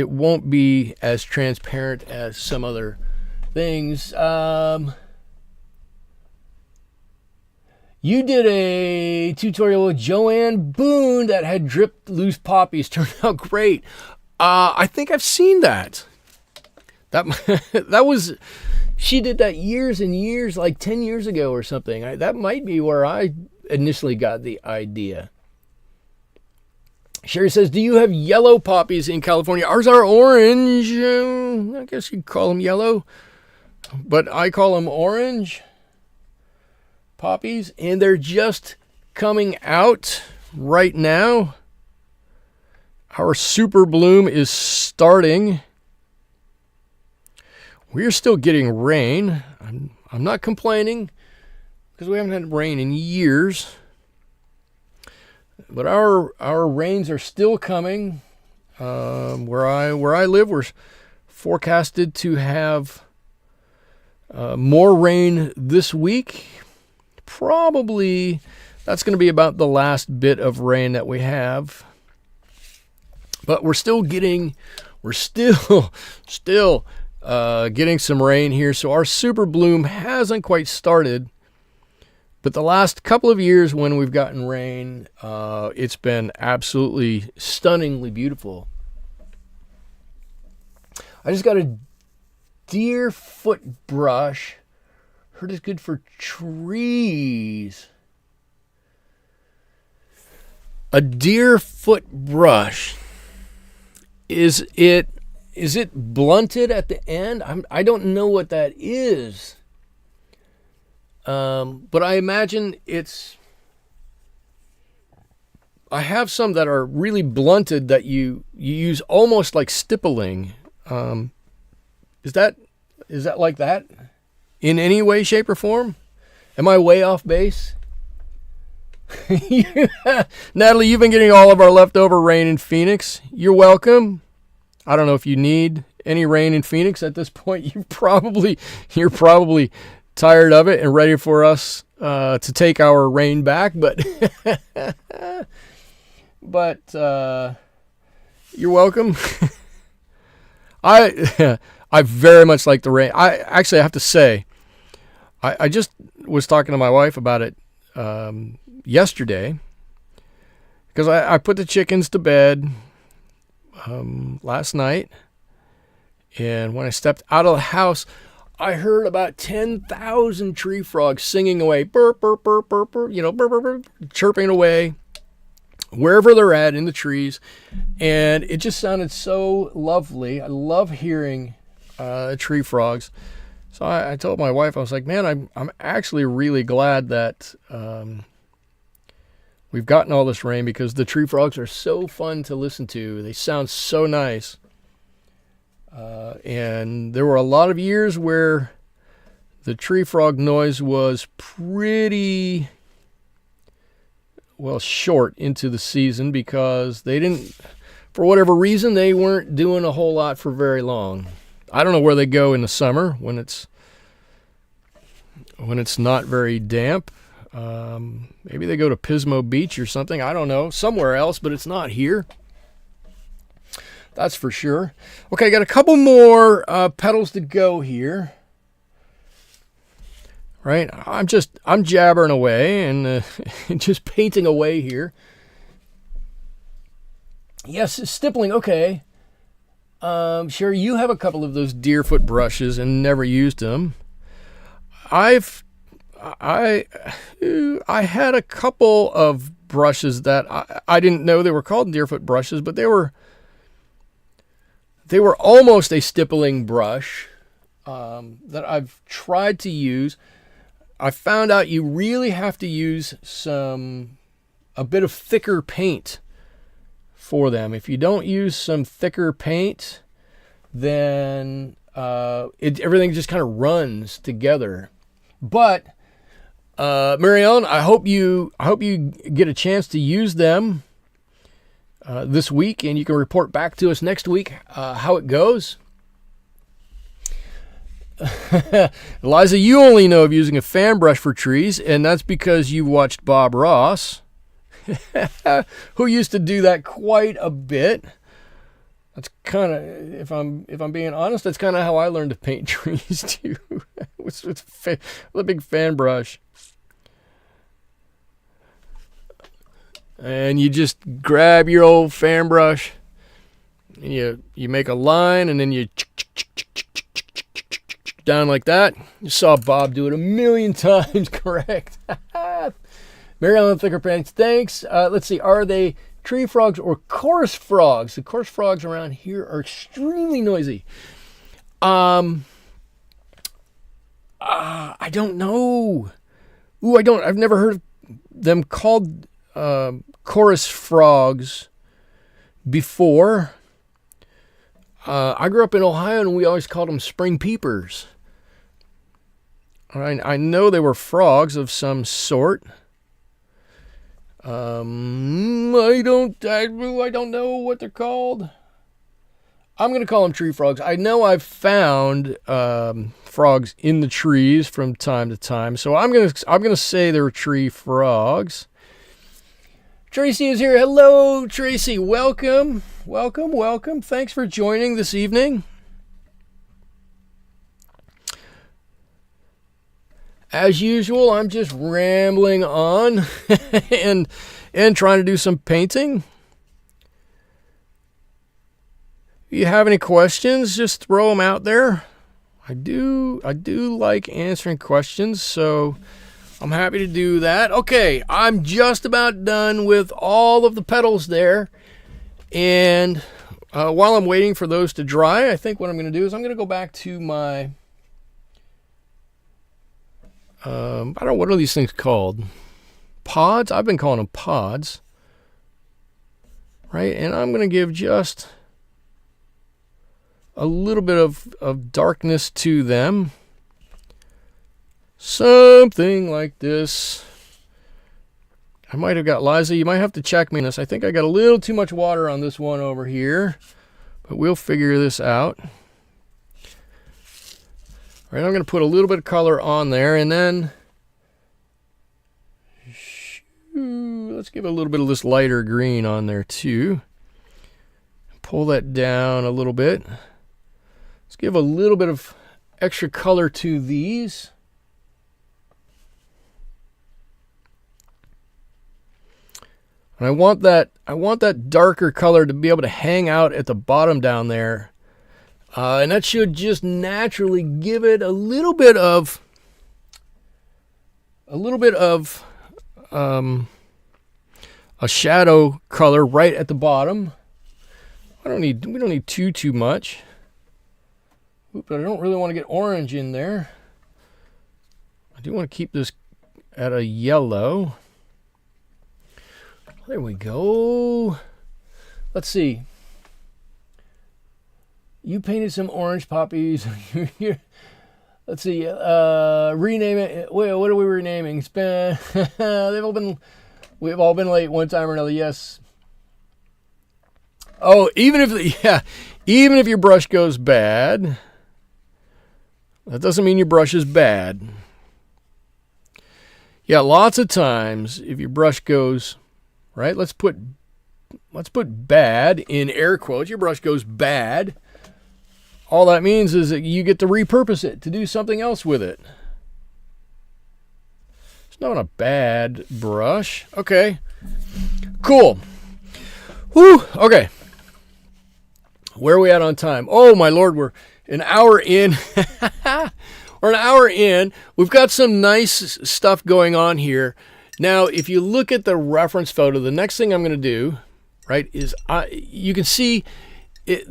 won't be as transparent as some other things. You did a tutorial with Joanne Boone that had dripped loose poppies. Turned out great. I think I've seen that. That was, she did that years and years, like 10 years ago or something. That might be where I initially got the idea. Sherry says, do you have yellow poppies in California? Ours are orange. I guess you'd call them yellow, but I call them orange poppies, and they're just coming out right now. Our super bloom is starting. We're still getting rain. I'm not complaining because we haven't had rain in years. But our rains are still coming. Where I live, we're forecasted to have more rain this week. Probably that's going to be about the last bit of rain that we have. But we're still getting some rain here. So our super bloom hasn't quite started. But the last couple of years when we've gotten rain, it's been absolutely stunningly beautiful. I just got a deer foot brush. Heard it's good for trees. A deer foot brush. Is it blunted at the end? I don't know what that is. But I imagine I have some that are really blunted that you use almost like stippling. Is that like that in any way, shape, or form? Am I way off base? Natalie, you've been getting all of our leftover rain in Phoenix. You're welcome. I don't know if you need any rain in Phoenix at this point. You're probably tired of it and ready for us to take our rain back, but you're welcome. I very much like the rain. I have to say, I just was talking to my wife about it yesterday because I put the chickens to bed last night, and when I stepped out of the house, I heard about 10,000 tree frogs singing away, burp, burp, burp, burp, burp, burp, burp, burp, chirping away wherever they're at in the trees. And it just sounded so lovely. I love hearing tree frogs. So I told my wife, I was like, man, I'm actually really glad that we've gotten all this rain because the tree frogs are so fun to listen to. They sound so nice. And there were a lot of years where the tree frog noise was pretty, short into the season because they didn't, for whatever reason, they weren't doing a whole lot for very long. I don't know where they go in the summer when it's not very damp. Maybe they go to Pismo Beach or something. I don't know. Somewhere else, but it's not here. That's for sure. Okay, I got a couple more petals to go here. Right? I'm jabbering away and just painting away here. Yes, stippling. Okay. Sherry, you have a couple of those deerfoot brushes and never used them. I had a couple of brushes that I didn't know they were called deerfoot brushes, but they were almost a stippling brush that I've tried to use. I found out you really have to use a bit of thicker paint for them. If you don't use some thicker paint, then everything just kind of runs together. But Marianne, I hope you get a chance to use them this week, and you can report back to us next week how it goes. Eliza, you only know of using a fan brush for trees, and that's because you watched Bob Ross, who used to do that quite a bit. That's kind of, if I'm being honest, that's kind of how I learned to paint trees too. with a big fan brush. And you just grab your old fan brush, and you make a line, and then you down like that. You saw Bob do it a million times, correct? Maryland Thicker Paints, thanks. Let's see, are they tree frogs or chorus frogs? The chorus frogs around here are extremely noisy. I don't know. I've never heard of them called chorus frogs before. I grew up in Ohio, and we always called them spring peepers. I know they were frogs of some sort. I don't know what they're called. I'm going to call them tree frogs. I know I've found frogs in the trees from time to time, so I'm going to say they're tree frogs. Tracy is here. Hello, Tracy. Welcome. Welcome, welcome. Thanks for joining this evening. As usual, I'm just rambling on and trying to do some painting. If you have any questions, just throw them out there. I do like answering questions, so I'm happy to do that. Okay, I'm just about done with all of the petals there. And while I'm waiting for those to dry, I think what I'm going to do is I'm going to go back to my, I don't know, what are these things called? Pods? I've been calling them pods. Right? And I'm going to give just a little bit of darkness to them. Something like this. I might have got Liza. You might have to check me on this. I think I got a little too much water on this one over here, but we'll figure this out. All right, I'm going to put a little bit of color on there, and then let's give a little bit of this lighter green on there too. Pull that down a little bit. Let's give a little bit of extra color to these. And I want that darker color to be able to hang out at the bottom down there. And that should just naturally give it a little bit of a shadow color right at the bottom. We don't need too much. But I don't really want to get orange in there. I do want to keep this at a yellow. There we go. Let's see. You painted some orange poppies. Let's see. Rename it. Wait, what are we renaming? We've all been late one time or another. Yes. Oh, even if your brush goes bad, that doesn't mean your brush is bad. Yeah, lots of times if your brush goes right, let's put bad in air quotes. Your brush goes bad. All that means is that you get to repurpose it to do something else with it. It's not a bad brush. Okay. Cool. Whew. Okay. Where are we at on time? Oh, my Lord, we're an hour in. We're an hour in. We've got some nice stuff going on here. Now, if you look at the reference photo, the next thing I'm going to do, right, is you can see it.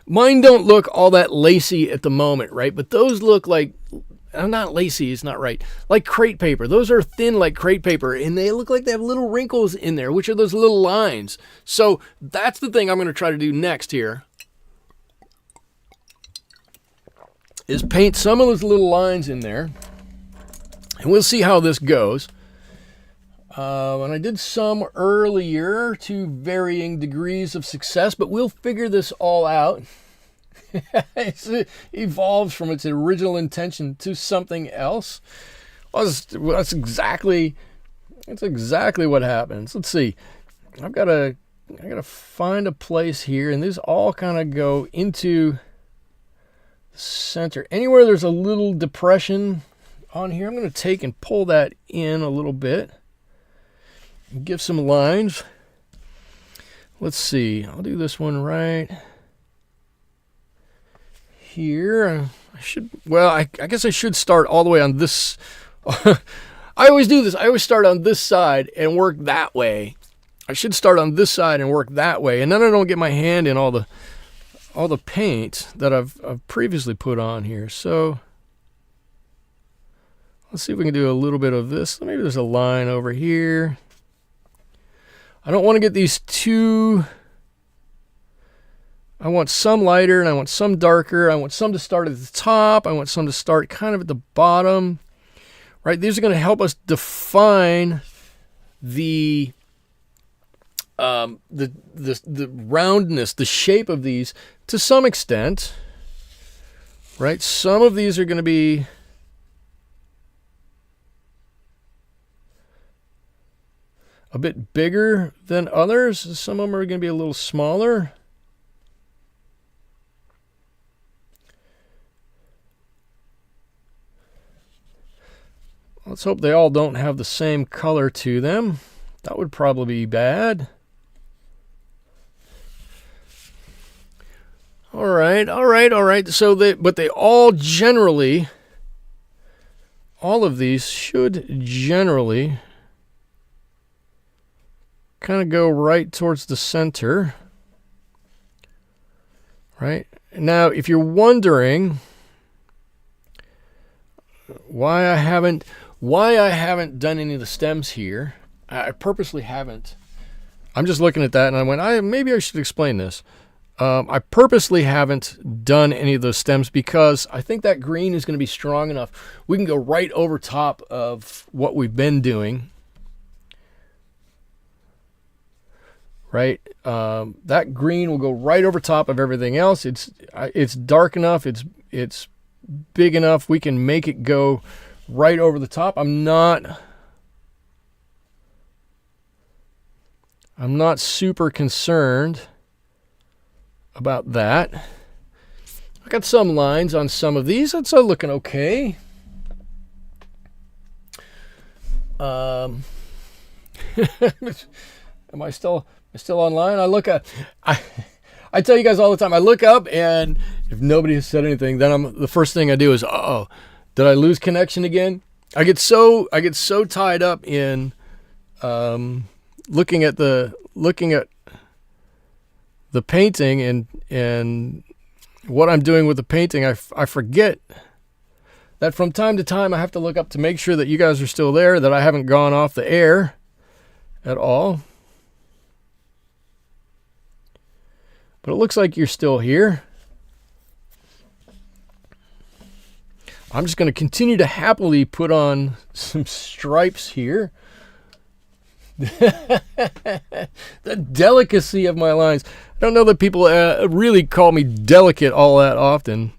Mine don't look all that lacy at the moment, right? But those look like, not lacy, it's not right, like crepe paper. Those are thin like crepe paper, and they look like they have little wrinkles in there, which are those little lines. So that's the thing I'm going to try to do next here, is paint some of those little lines in there. And we'll see how this goes. And I did some earlier to varying degrees of success, but we'll figure this all out. It evolves from its original intention to something else. Well, that's exactly what happens. Let's see. I gotta find a place here, and these all kind of go into the center. Anywhere there's a little depression on here, I'm going to take and pull that in a little bit and give some lines. Let's see. I'll do this one right here. I guess I should start all the way on this. I always do this. I always start on this side and work that way. I should start on this side and work that way, and then I don't get my hand in all the paint that I've previously put on here. So let's see if we can do a little bit of this. Maybe there's a line over here. I don't want to get these too I want some lighter and I want some darker. I want some to start at the top. I want some to start kind of at the bottom. Right? These are going to help us define the roundness, the shape of these to some extent. Right? Some of these are going to be a bit bigger than others. Some of them are going to be a little smaller. Let's hope they all don't have the same color to them. That would probably be bad. All right. So but they all generally, all of these should generally kind of go right towards the center. Right? Now, if you're wondering why I haven't done any of the stems here, I purposely haven't. I'm just looking at that and I went, maybe I should explain this. I purposely haven't done any of those stems because I think that green is going to be strong enough. We can go right over top of what we've been doing. Right? That green will go right over top of everything else. It's dark enough. It's big enough. We can make it go right over the top. I'm not super concerned about that. I got some lines on some of these. That's looking okay. Am I still online? I tell you guys all the time, I look up and if nobody has said anything, then the first thing I do is, uh-oh, did I lose connection again? I get so tied up in looking at the painting and what I'm doing with the painting, I forget that from time to time I have to look up to make sure that you guys are still there, that I haven't gone off the air at all. But it looks like you're still here. I'm just going to continue to happily put on some stripes here. The delicacy of my lines. I don't know that people really call me delicate all that often.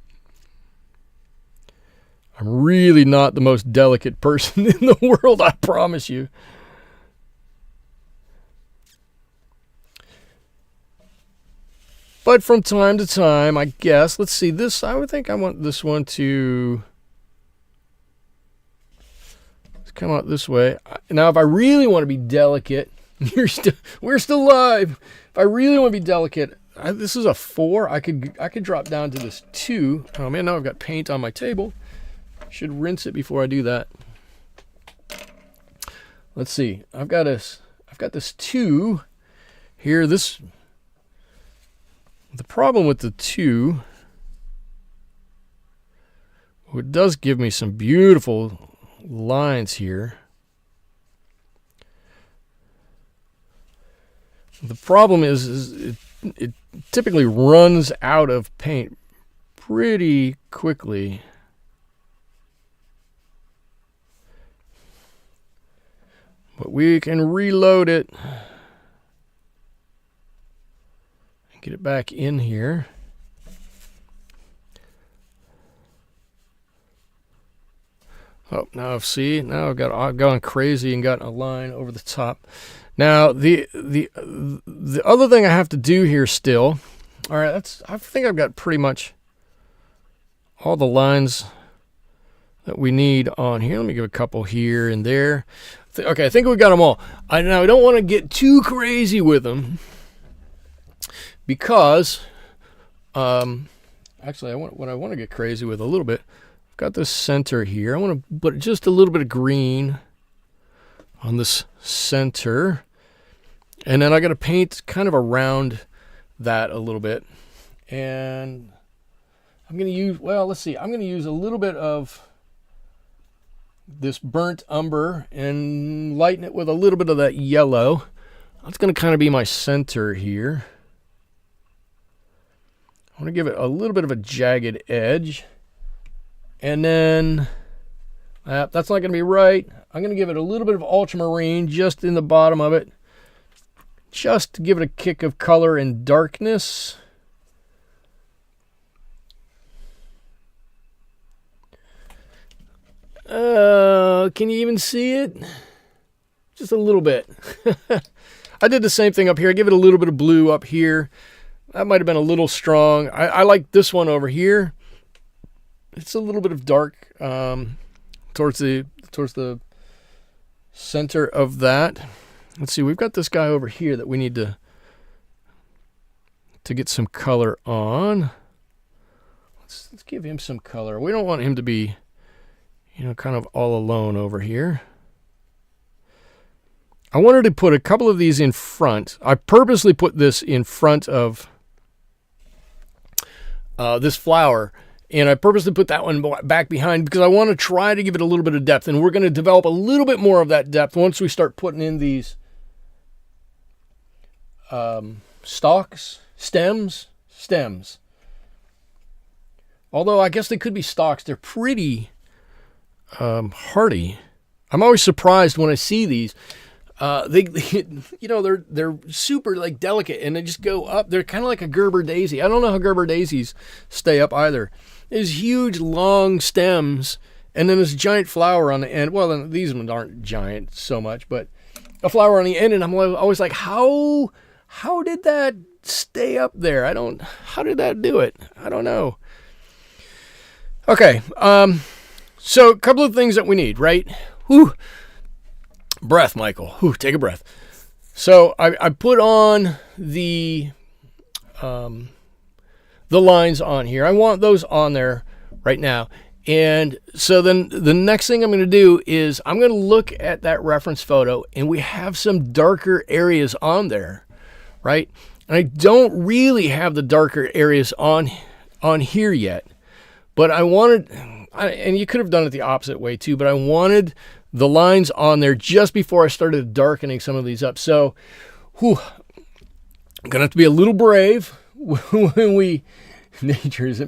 I'm really not the most delicate person in the world, I promise you. But from time to time, I guess, let's see this. I would think I want this one to come out this way. Now, if I really want to be delicate, we're still live. If I really want to be delicate, this is a 4. I could drop down to this 2. Oh man, now I've got paint on my table. Should rinse it before I do that. Let's see. I've got this 2 here. The problem with the 2, it does give me some beautiful lines here. The problem is it typically runs out of paint pretty quickly. But we can reload it. Get it back in here. Oh, now I've gone crazy and got a line over the top. Now the other thing I have to do here still. All right, I think I've got pretty much all the lines that we need on here. Let me give a couple here and there. Okay, I think we got them all. Now I don't want to get too crazy with them. Because, actually, what I want to get crazy with a little bit, I've got this center here. I want to put just a little bit of green on this center. And then I got to paint kind of around that a little bit. And I'm going to use, well, let's see. I'm going to use a little bit of this burnt umber and lighten it with a little bit of that yellow. That's going to kind of be my center here. want to give it a little bit of a jagged edge. And then, that's not going to be right. I'm going to give it a little bit of ultramarine just in the bottom of it. Just to give it a kick of color and darkness. Can you even see it? Just a little bit. I did the same thing up here. I give it a little bit of blue up here. That might have been a little strong. I like this one over here. It's a little bit of dark towards the center of that. Let's see. We've got this guy over here that we need to get some color on. Let's give him some color. We don't want him to be, you know, kind of all alone over here. I wanted to put a couple of these in front. I purposely put this in front of this flower, and I purposely put that one back behind because I want to try to give it a little bit of depth, and we're going to develop a little bit more of that depth once we start putting in these stems. Although I guess they could be stalks. They're pretty hardy. I'm always surprised when I see these. They you know, they're super like delicate, and they just go up. They're kind of like a Gerber daisy. I don't know how Gerber daisies stay up either. There's huge long stems, and then this giant flower on the end. Well, then these ones aren't giant so much, but a flower on the end, and I'm always like, how did that stay up there? How did that do it? I don't know. Okay, so a couple of things that we need, right? Whew. Breath, Michael. Whew, take a breath. So I put on the lines on here. I want those on there right now. And so then the next thing I'm going to do is I'm going to look at that reference photo, and we have some darker areas on there, right? And I don't really have the darker areas on here yet, but I wanted, and you could have done it the opposite way too, but I wanted the lines on there just before I started darkening some of these up. So, I'm going to have to be a little brave when nature is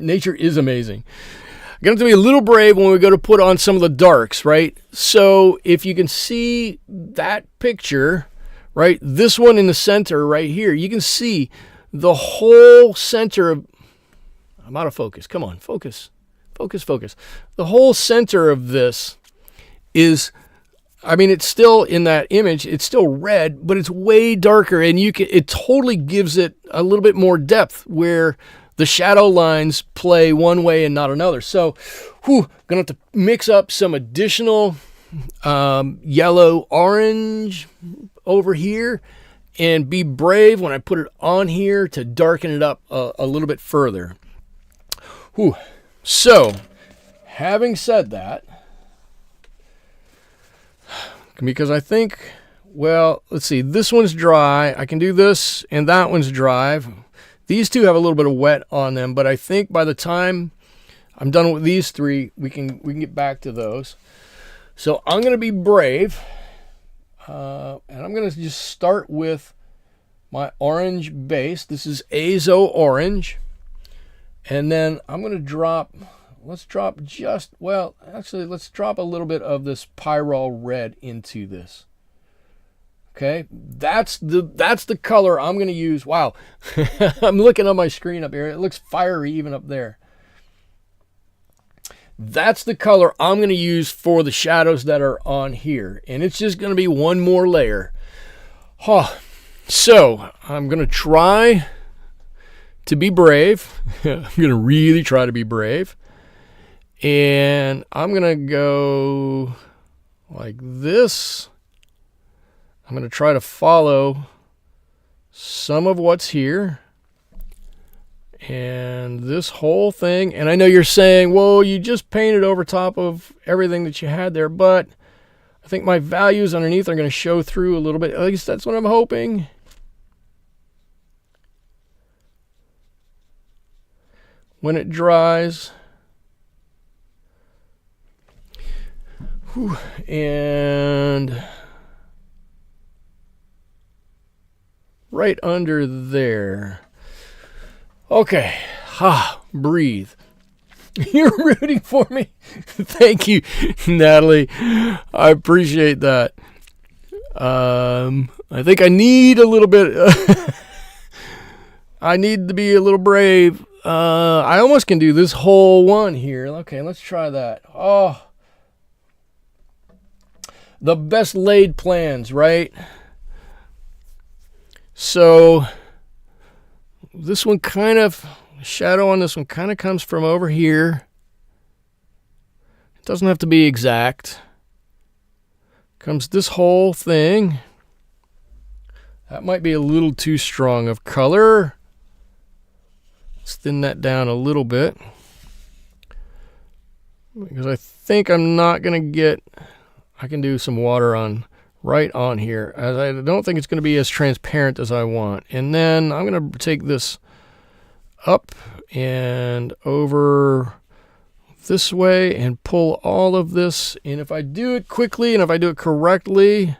amazing. I'm going to have to be a little brave when we go to put on some of the darks, right? So if you can see that picture, right, this one in the center right here, you can see the whole center of, I'm out of focus. Come on, focus. The whole center of this is, I mean, it's still in that image, it's still red, but it's way darker, and it totally gives it a little bit more depth where the shadow lines play one way and not another. So, gonna have to mix up some additional yellow orange over here, and be brave when I put it on here to darken it up a little bit further. So, having said that, because I think, well, let's see, this one's dry. I can do this, and that one's dry. These two have a little bit of wet on them, but I think by the time I'm done with these three, we can get back to those. So I'm going to be brave, and I'm going to just start with my orange base. This is Azo Orange, and then I'm going to drop, let's drop a little bit of this Pyrrol Red into this. Okay, that's the color I'm going to use. Wow, I'm looking on my screen up here. It looks fiery even up there. That's the color I'm going to use for the shadows that are on here. And it's just going to be one more layer. So I'm going to try to be brave. I'm going to really try to be brave. And I'm going to go like this. I'm going to try to follow some of what's here. And this whole thing. And I know you're saying, well, you just painted over top of everything that you had there. But I think my values underneath are going to show through a little bit. At least that's what I'm hoping. When it dries. And right under there. Okay, breathe. You're rooting for me. Thank you, Natalie. I appreciate that. I think I need a little bit. I need to be a little brave. I almost can do this whole one here. Okay, let's try that. Oh, the best laid plans, right? So this one kind of, shadow on this one kind of comes from over here. It doesn't have to be exact. Comes this whole thing. That might be a little too strong of color. Let's thin that down a little bit. Because I think I'm not going to get, I can do some water on right on here, as I don't think it's going to be as transparent as I want. And then I'm going to take this up and over this way and pull all of this. And if I do it quickly and if I do it correctly,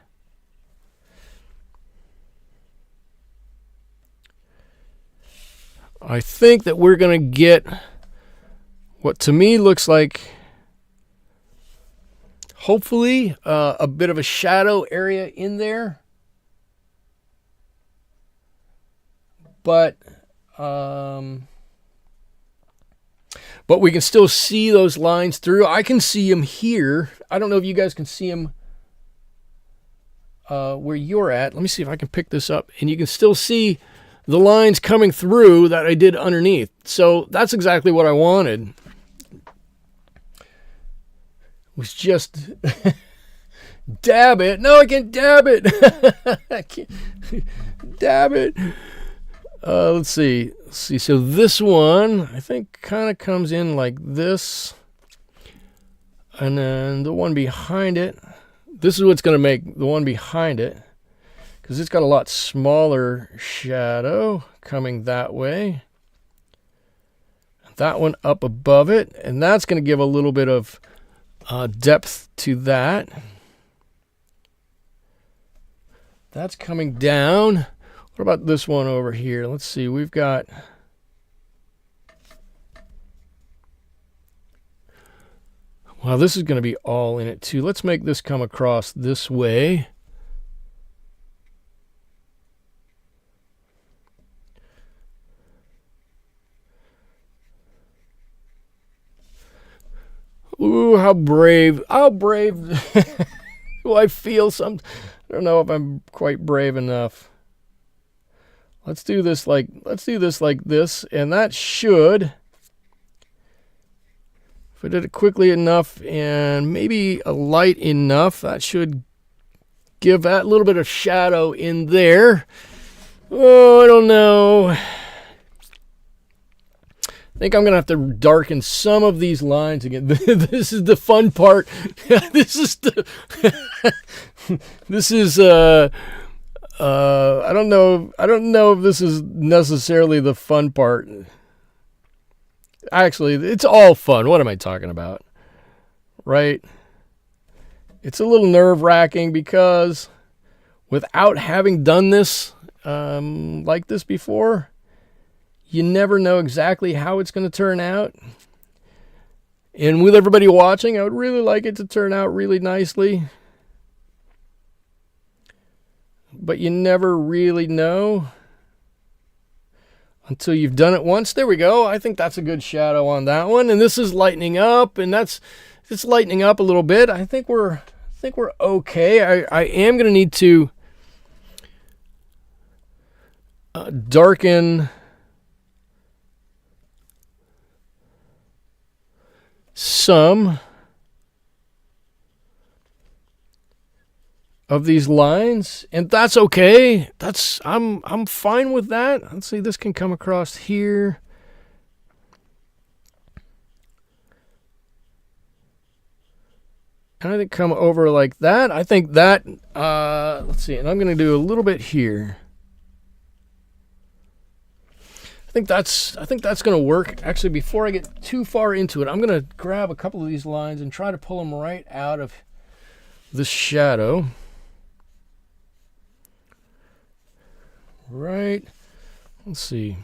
I think that we're going to get what to me looks like, hopefully, a bit of a shadow area in there. But we can still see those lines through. I can see them here. I don't know if you guys can see them where you're at. Let me see if I can pick this up. And you can still see the lines coming through that I did underneath. So that's exactly what I wanted. Was just dab it. No, I can't dab it. I can't dab it. Let's see. So this one, I think, kind of comes in like this. And then the one behind it, this is what's going to make the one behind it, because it's got a lot smaller shadow coming that way. That one up above it, and that's going to give a little bit of depth to that. That's coming down. What about this one over here? Let's see. We've got, well, this is going to be all in it too. Let's make this come across this way. Ooh, how brave do I feel? I don't know if I'm quite brave enough. Let's do this like this, and that should, if I did it quickly enough and maybe a light enough, that should give that little bit of shadow in there. Oh, I don't know. I think I'm going to have to darken some of these lines again. This is the fun part. This is I don't know if this is necessarily the fun part. Actually, it's all fun. What am I talking about? Right? It's a little nerve-wracking because without having done this like this before, you never know exactly how it's going to turn out. And with everybody watching, I would really like it to turn out really nicely. But you never really know until you've done it once. There we go. I think that's a good shadow on that one. And this is lightening up, and it's lightening up a little bit. I think we're okay. I am going to need to darken some of these lines, and that's okay. I'm fine with that. Let's see, this can come across here. And I think come over like that. I think that let's see, and I'm going to do a little bit here. I think that's going to work. Actually, before I get too far into it, I'm going to grab a couple of these lines and try to pull them right out of the shadow. Right. Let's see.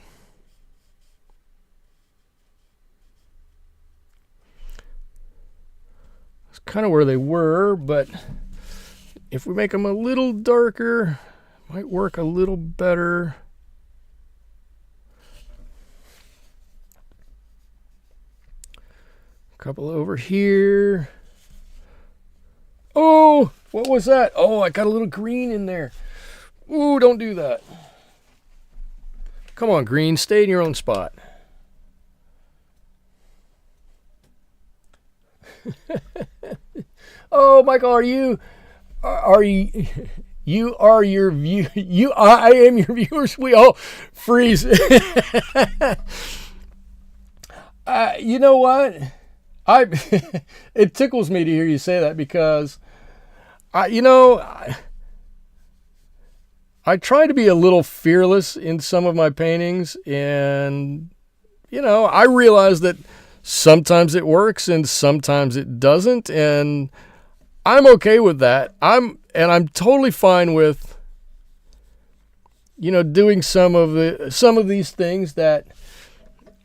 kind of where they were, but if we make them a little darker, it might work a little better. A couple over here. Oh, what was that? Oh, I got a little green in there. Ooh, don't do that. Come on, green, stay in your own spot. Oh, Michael, are you you are your view, I am your viewers. We all freeze. You know what? It tickles me to hear you say that, because I try to be a little fearless in some of my paintings, and I realize that sometimes it works and sometimes it doesn't, and I'm okay with that. I'm totally fine with doing some of these things that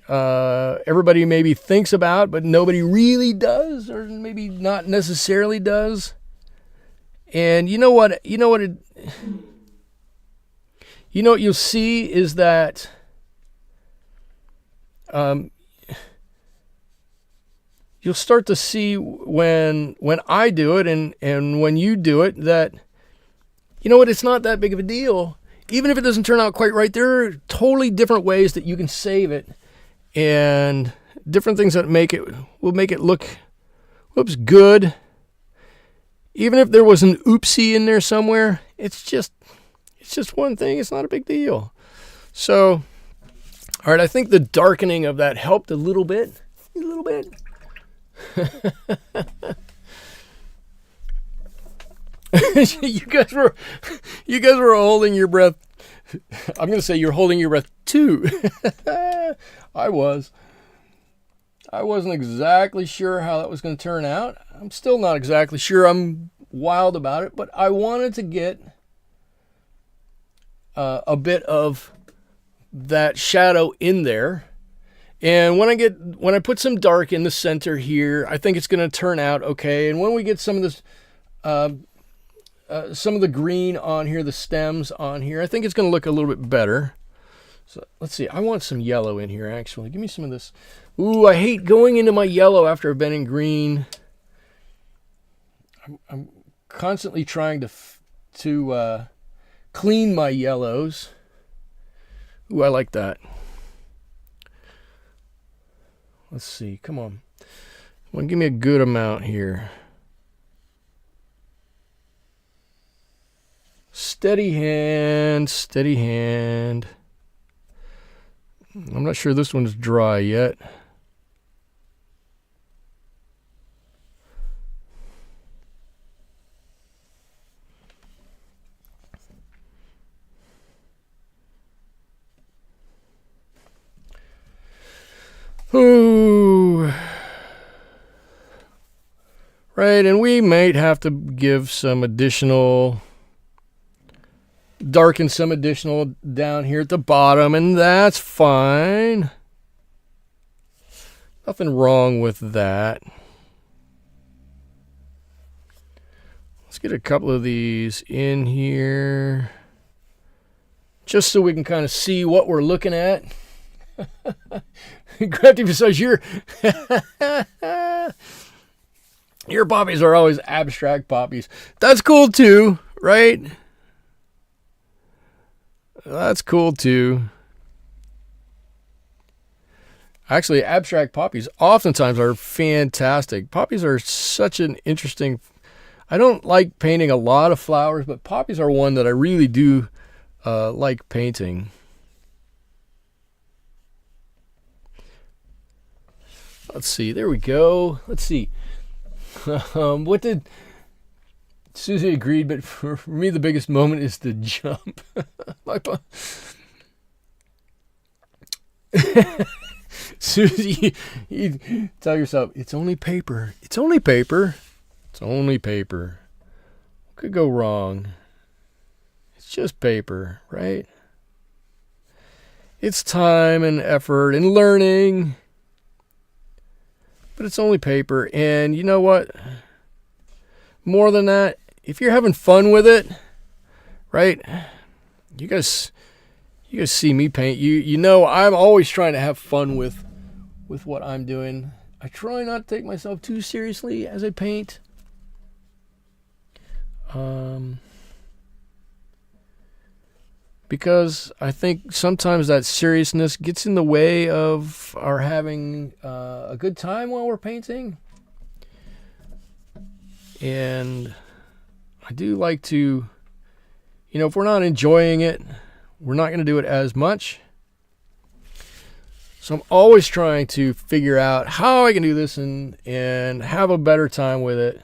everybody maybe thinks about, but nobody really does, or maybe not necessarily does. And you know what you'll see is that you'll start to see when I do it and when you do it that, it's not that big of a deal. Even if it doesn't turn out quite right, there are totally different ways that you can save it, and different things that will make it look, good. Even if there was an oopsie in there somewhere, it's just one thing. It's not a big deal. So, all right, I think the darkening of that helped a little bit. You guys were holding your breath. I'm going to say you're holding your breath too. I wasn't exactly sure how that was going to turn out. I'm still not exactly sure. I'm wild about it, but I wanted to get a bit of that shadow in there. And when I put some dark in the center here, I think it's going to turn out okay. And when we get some of this, some of the green on here, the stems on here, I think it's going to look a little bit better. So let's see. I want some yellow in here, actually. Give me some of this. Ooh, I hate going into my yellow after I've been in green. I'm constantly trying to clean my yellows. Ooh, I like that. Let's see. Come on. Give me a good amount here. Steady hand, steady hand. I'm not sure this one's dry yet. Ooh. Right, and we might have to give some additional, darken some additional down here at the bottom, and that's fine. Nothing wrong with that. Let's get a couple of these in here, just so we can kind of see what we're looking at. Crafty besides your poppies are always abstract poppies. That's cool too, right? That's cool too. Actually, abstract poppies oftentimes are fantastic. Poppies are such an interesting... I don't like painting a lot of flowers, but poppies are one that I really do like painting. Let's see. There we go. Let's see. What did... Susie agreed, but for me the biggest moment is the jump. Susie, you tell yourself, it's only paper. It's only paper. It's only paper. What could go wrong? It's just paper, right? It's time and effort and learning. But it's only paper. And you know what? more than that, if you're having fun with it, right? You guys see me paint. You know I'm always trying to have fun with what I'm doing. I try not to take myself too seriously as I paint. Because I think sometimes that seriousness gets in the way of our having a good time while we're painting. And I do like to, you know, if we're not enjoying it, we're not going to do it as much. So I'm always trying to figure out how I can do this and have a better time with it.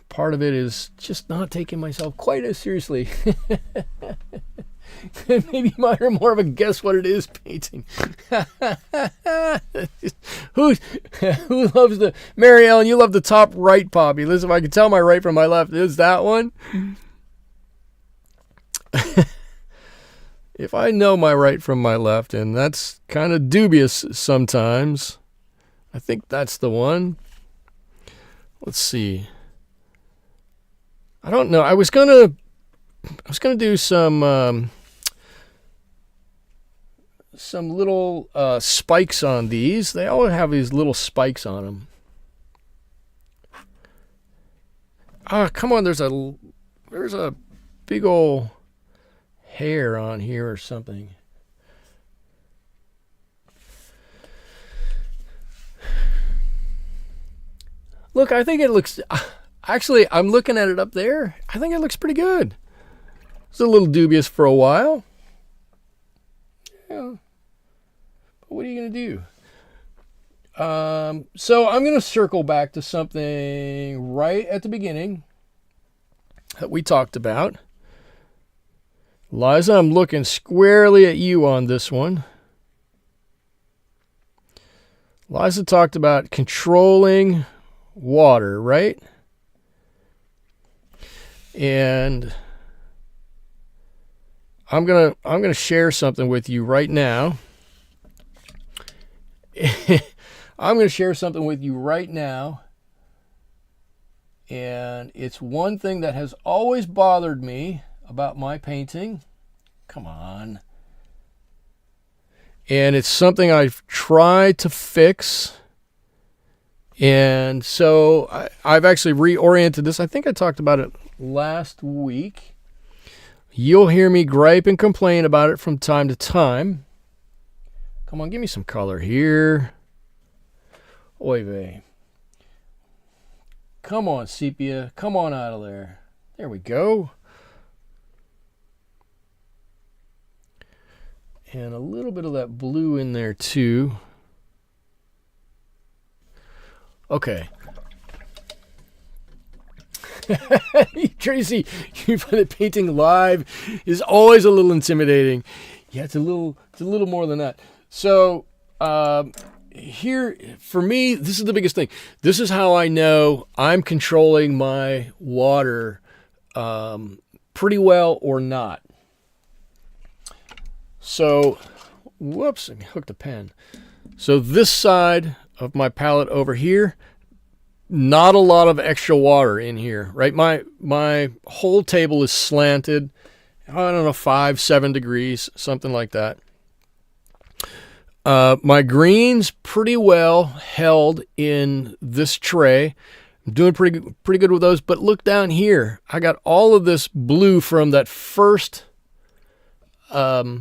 Part of it is just not taking myself quite as seriously. Maybe you might have more of a guess what it is painting. Who loves the... Mary Ellen, you love the top right poppy. Listen, if I can tell my right from my left, is that one? If I know my right from my left, and that's kind of dubious sometimes, I think that's the one. Let's see. I don't know. I was gonna do some little spikes on these. They all have these little spikes on them. Ah, come on. There's a big old hair on here or something. Look, I think it looks... Actually, I'm looking at it up there. I think it looks pretty good. It's a little dubious for a while. Yeah. But what are you going to do? So I'm going to circle back to something right at the beginning that we talked about. Liza, I'm looking squarely at you on this one. Liza talked about controlling water, right? And I'm gonna share something with you right now. I'm gonna share something with you right now. And it's one thing that has always bothered me about my painting. Come on. And it's something I've tried to fix. And so I've actually reoriented this. I think I talked about it last week. You'll hear me gripe and complain about it from time to time. Come on, give me some color here. Oy vey. Come on, Sepia. Come on out of there. There we go. And a little bit of that blue in there too. Okay. Tracy, you find that painting live is always a little intimidating. Yeah, it's a little more than that. So here, for me, this is the biggest thing. This is how I know I'm controlling my water pretty well or not. So, whoops, I hooked a pen. So this side of my palette over here, not a lot of extra water in here, right? My whole table is slanted, I don't know, 5-7 degrees, something like that. My green's pretty well held in this tray. I'm doing pretty good with those, but look down here. I got all of this blue from that first wash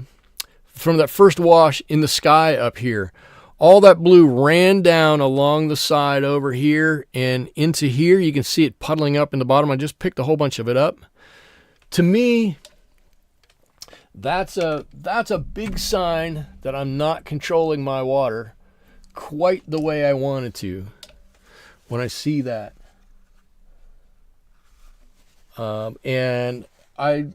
in the sky up here. All that blue ran down along the side over here and into here. You can see it puddling up in the bottom. I just picked a whole bunch of it up. To me, that's a big sign that I'm not controlling my water quite the way I wanted to when I see that. And I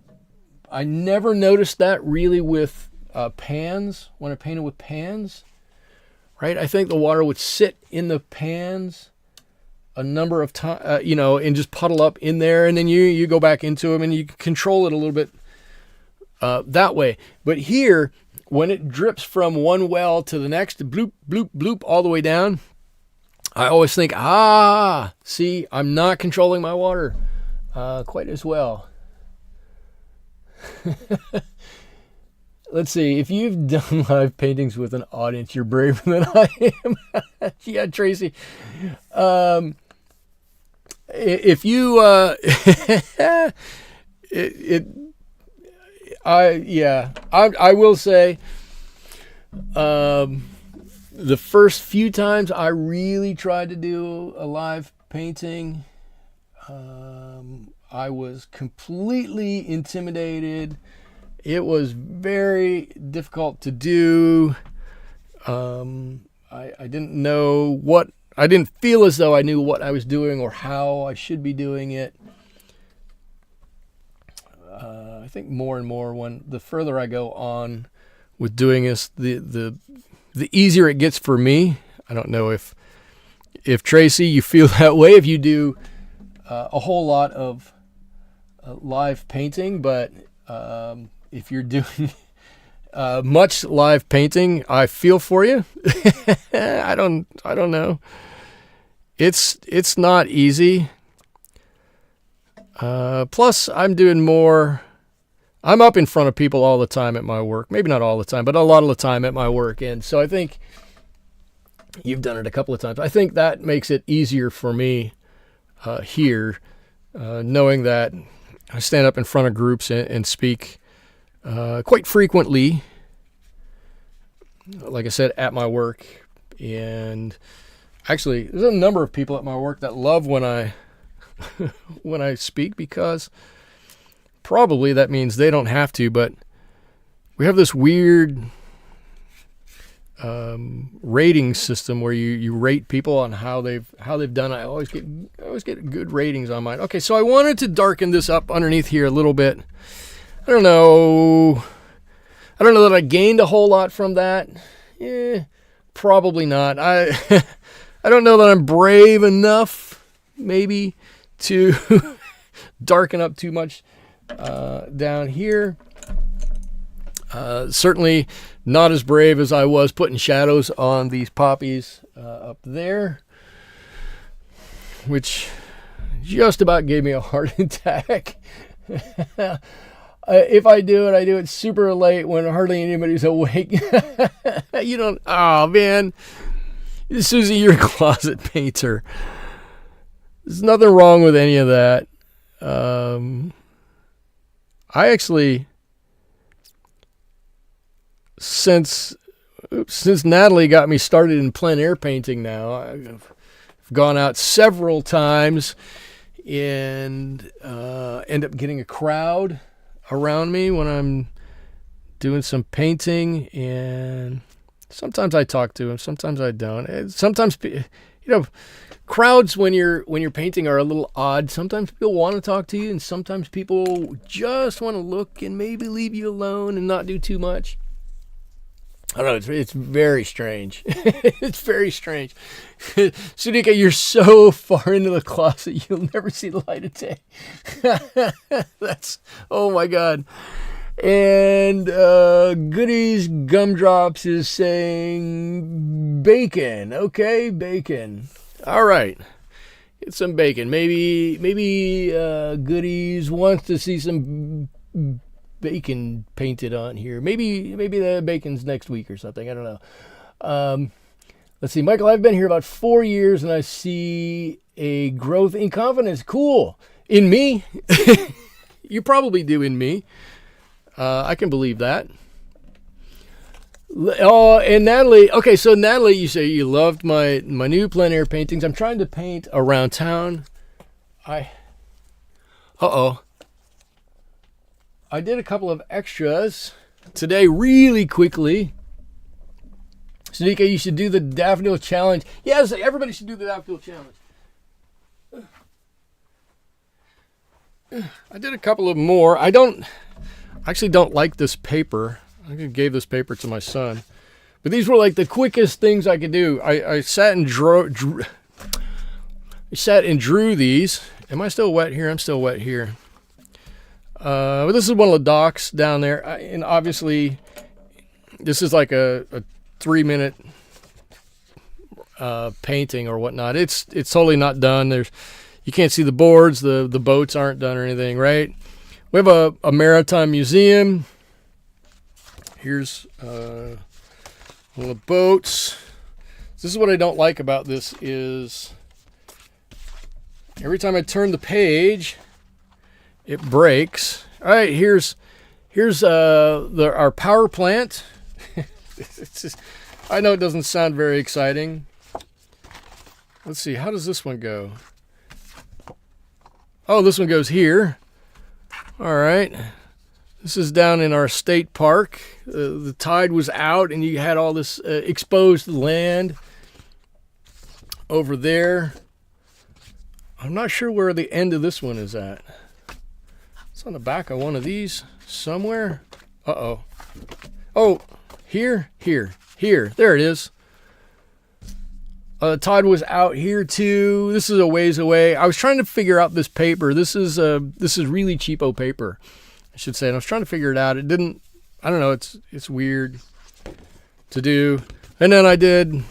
never noticed that really with pans, when I painted with pans. Right, I think the water would sit in the pans a number of times, and just puddle up in there, and then you go back into them, and you can control it a little bit that way. But here, when it drips from one well to the next, bloop, bloop, bloop, all the way down, I always think, see, I'm not controlling my water quite as well. Let's see, if you've done live paintings with an audience, you're braver than I am. Yeah, Tracy. If you, I will say, the first few times I really tried to do a live painting, I was completely intimidated. It was very difficult to do. I didn't know what, I didn't feel as though I knew what I was doing or how I should be doing it. I think more and more, when the further I go on with doing this, the easier it gets for me. I don't know if Tracy, you feel that way if you do a whole lot of live painting, but if you're doing much live painting, I feel for you. I don't know. It's not easy. Plus, I'm up in front of people all the time at my work. Maybe not all the time, but a lot of the time at my work. And so I think you've done it a couple of times. I think that makes it easier for me here, knowing that I stand up in front of groups and speak quite frequently, like I said, at my work. And actually, there's a number of people at my work that love when I when I speak, because probably that means they don't have to, but we have this weird rating system where you rate people on how they've done. I always get good ratings on mine. Okay, so I wanted to darken this up underneath here a little bit. I don't know that I gained a whole lot from that. Probably not. I don't know that I'm brave enough, maybe, to darken up too much down here. Certainly not as brave as I was putting shadows on these poppies up there, which just about gave me a heart attack. If I do it super late when hardly anybody's awake. Oh man, Susie, you're a closet painter. There's nothing wrong with any of that. I actually, since Natalie got me started in plein air painting now, I've gone out several times and end up getting a crowd around me when I'm doing some painting, and sometimes I talk to them, sometimes I don't. And sometimes, crowds when you're painting are a little odd. Sometimes people want to talk to you, and sometimes people just want to look and maybe leave you alone and not do too much. I don't know, it's very strange. It's very strange. Sunika, you're so far into the closet, you'll never see the light of day. That's, oh my God. And Goodies Gumdrops is saying bacon. Okay, bacon. All right. Get some bacon. Maybe Goodies wants to see some bacon painted on here. Maybe the bacon's next week or something. I don't know. Let's see. Michael, I've been here about 4 years, and I see a growth in confidence. Cool. In me. You probably do in me. I can believe that. Oh, and Natalie. Okay, so Natalie, you say you loved my new plein air paintings. I'm trying to paint around town. I did a couple of extras today really quickly. Sunika, you should do the daffodil challenge. Yes, everybody should do the daffodil challenge. I did a couple of more. I actually don't like this paper. I gave this paper to my son. But these were like the quickest things I could do. I sat and drew these. Am I still wet here? I'm still wet here. But this is one of the docks down there. And obviously, this is like a 3-minute, painting or whatnot. It's totally not done. You can't see the boards. The boats aren't done or anything, right? We have a maritime museum. Here's one of the boats. This is what I don't like about this is every time I turn the page, it breaks. All right, here's our power plant. It's just, I know it doesn't sound very exciting. Let's see, how does this one go? Oh, this one goes here. All right. This is down in our state park. The tide was out and you had all this exposed land over there. I'm not sure where the end of this one is at. It's on the back of one of these somewhere. Uh-oh. Oh, here. There it is. The tide was out here too. This is a ways away. I was trying to figure out this paper. This is really cheapo paper, I should say. And I was trying to figure it out. It didn't. I don't know. It's weird to do. And then I did.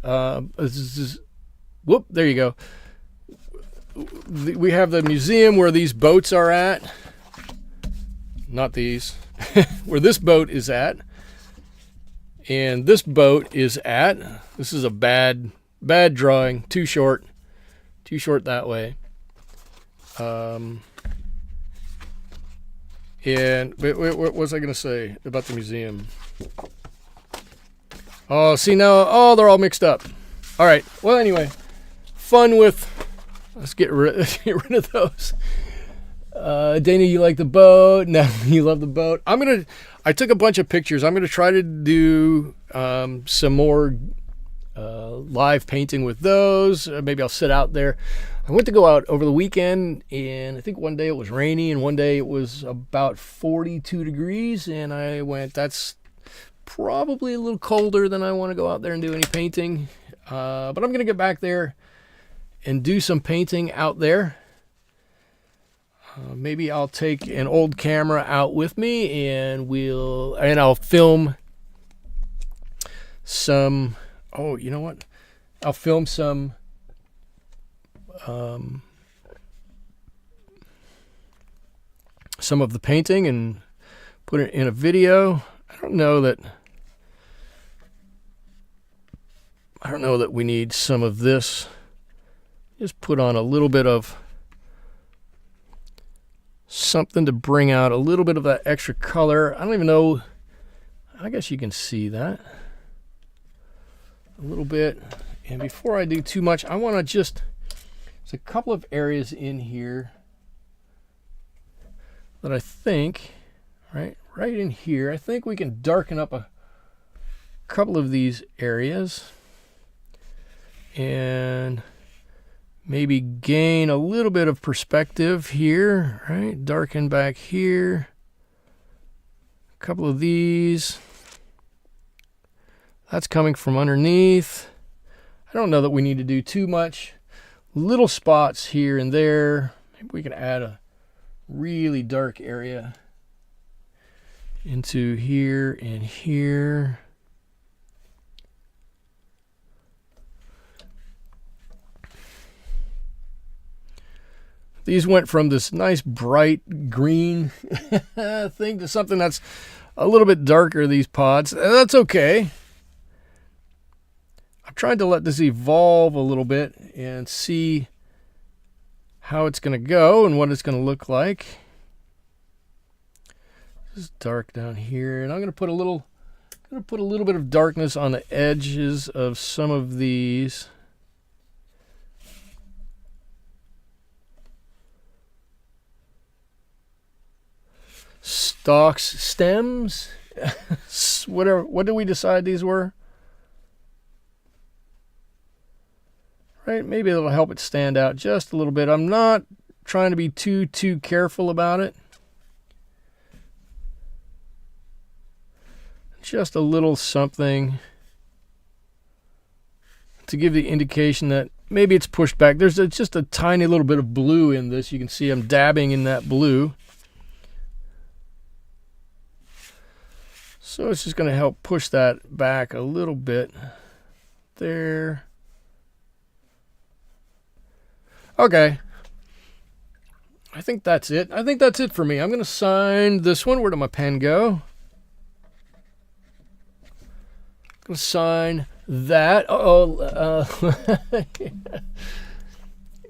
Whoop! There you go. We have the museum where these boats are at. Not these. Where this boat is at. And this boat is at. This is a bad drawing. Too short that way. And what was I going to say about the museum? Oh, see now, oh, they're all mixed up. All right. Well, anyway, fun with. Let's get rid of those. Dana, you like the boat? No, you love the boat. I took a bunch of pictures. I'm gonna try to do some more live painting with those. Maybe I'll sit out there. I went to go out over the weekend, and I think one day it was rainy, and one day it was about 42 degrees, and I went, that's probably a little colder than I want to go out there and do any painting. But I'm gonna get back there and do some painting out there. Maybe I'll take an old camera out with me and I'll film some, oh, you know what? I'll film some of the painting and put it in a video. I don't know that we need some of this. Just put on a little bit of something to bring out a little bit of that extra color. I don't even know. I guess you can see that a little bit. And before I do too much, I want to just, there's a couple of areas in here that I think, right in here, I think we can darken up a couple of these areas and maybe gain a little bit of perspective here, right? Darken back here. A couple of these. That's coming from underneath. I don't know that we need to do too much. Little spots here and there. Maybe we can add a really dark area into here and here. These went from this nice bright green thing to something that's a little bit darker, these pods. That's okay. I've tried to let this evolve a little bit and see how it's going to go and what it's going to look like. This is dark down here, and I'm going to put a little bit of darkness on the edges of some of these. Stalks, stems, whatever. What did we decide these were? Right, maybe it'll help it stand out just a little bit. I'm not trying to be too careful about it. Just a little something to give the indication that maybe it's pushed back. There's just a tiny little bit of blue in this. You can see I'm dabbing in that blue. So it's just going to help push that back a little bit there. Okay. I think that's it. I think that's it for me. I'm going to sign this one. Where did my pen go? I'm going to sign that.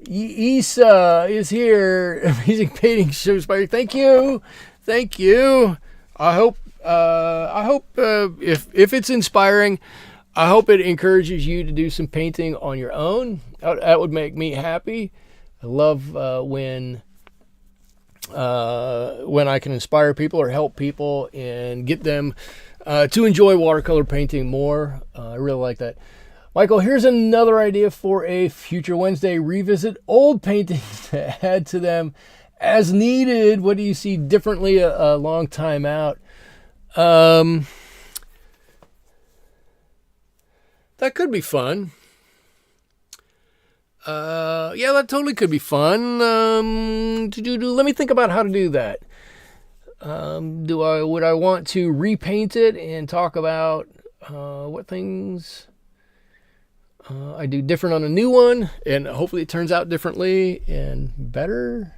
Isa is here. Amazing painting show inspired. Thank you. Thank you. I hope if it's inspiring, I hope it encourages you to do some painting on your own. That would make me happy. I love when I can inspire people or help people and get them to enjoy watercolor painting more. I really like that. Michael, here's another idea for a future Wednesday. Revisit old paintings to add to them as needed. What do you see differently a long time out? That could be fun. Yeah, that totally could be fun. Let me think about how to do that. Would I want to repaint it and talk about what things I do different on a new one, and hopefully it turns out differently and better?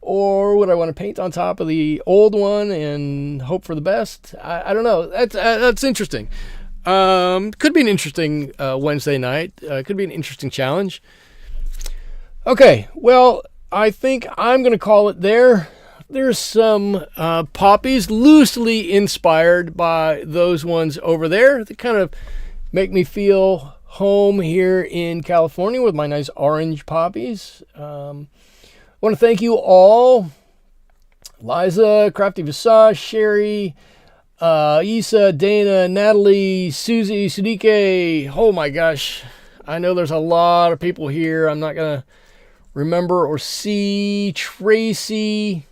Or would I want to paint on top of the old one and hope for the best? I don't know. That's interesting. Could be an interesting Wednesday night. Could be an interesting challenge. Okay, well, I think I'm going to call it there. There's some poppies loosely inspired by those ones over there. They kind of make me feel home here in California with my nice orange poppies. I want to thank you all. Liza, Crafty Visage, Sherry, Isa, Dana, Natalie, Susie, Sudike. Oh my gosh. I know there's a lot of people here I'm not going to remember or see. Tracy.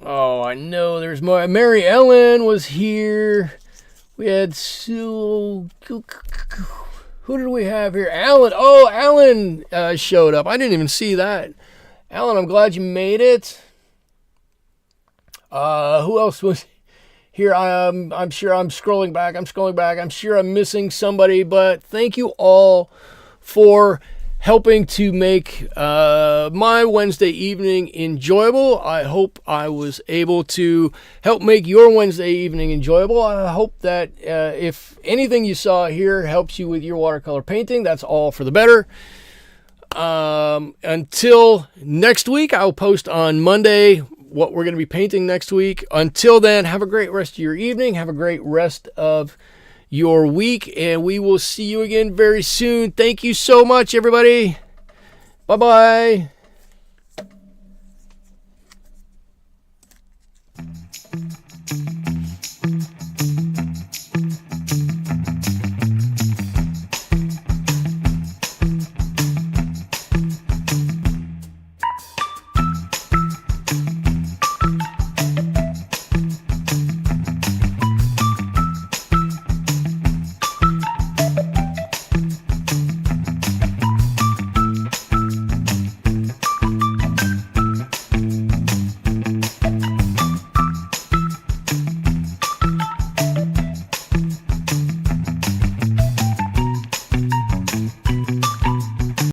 Oh, I know there's more. Mary Ellen was here. We had Sue. Who did we have here? Alan. Oh, Alan showed up. I didn't even see that. Alan, I'm glad you made it. Who else was here? I'm sure I'm scrolling back. I'm sure I'm missing somebody, but thank you all for helping to make my Wednesday evening enjoyable. I hope I was able to help make your Wednesday evening enjoyable. I hope that if anything you saw here helps you with your watercolor painting, that's all for the better. Until next week, I'll post on Monday what we're going to be painting next week. Until then, have a great rest of your evening. Have a great rest of your week, and we will see you again very soon. Thank you so much, everybody. Bye-bye.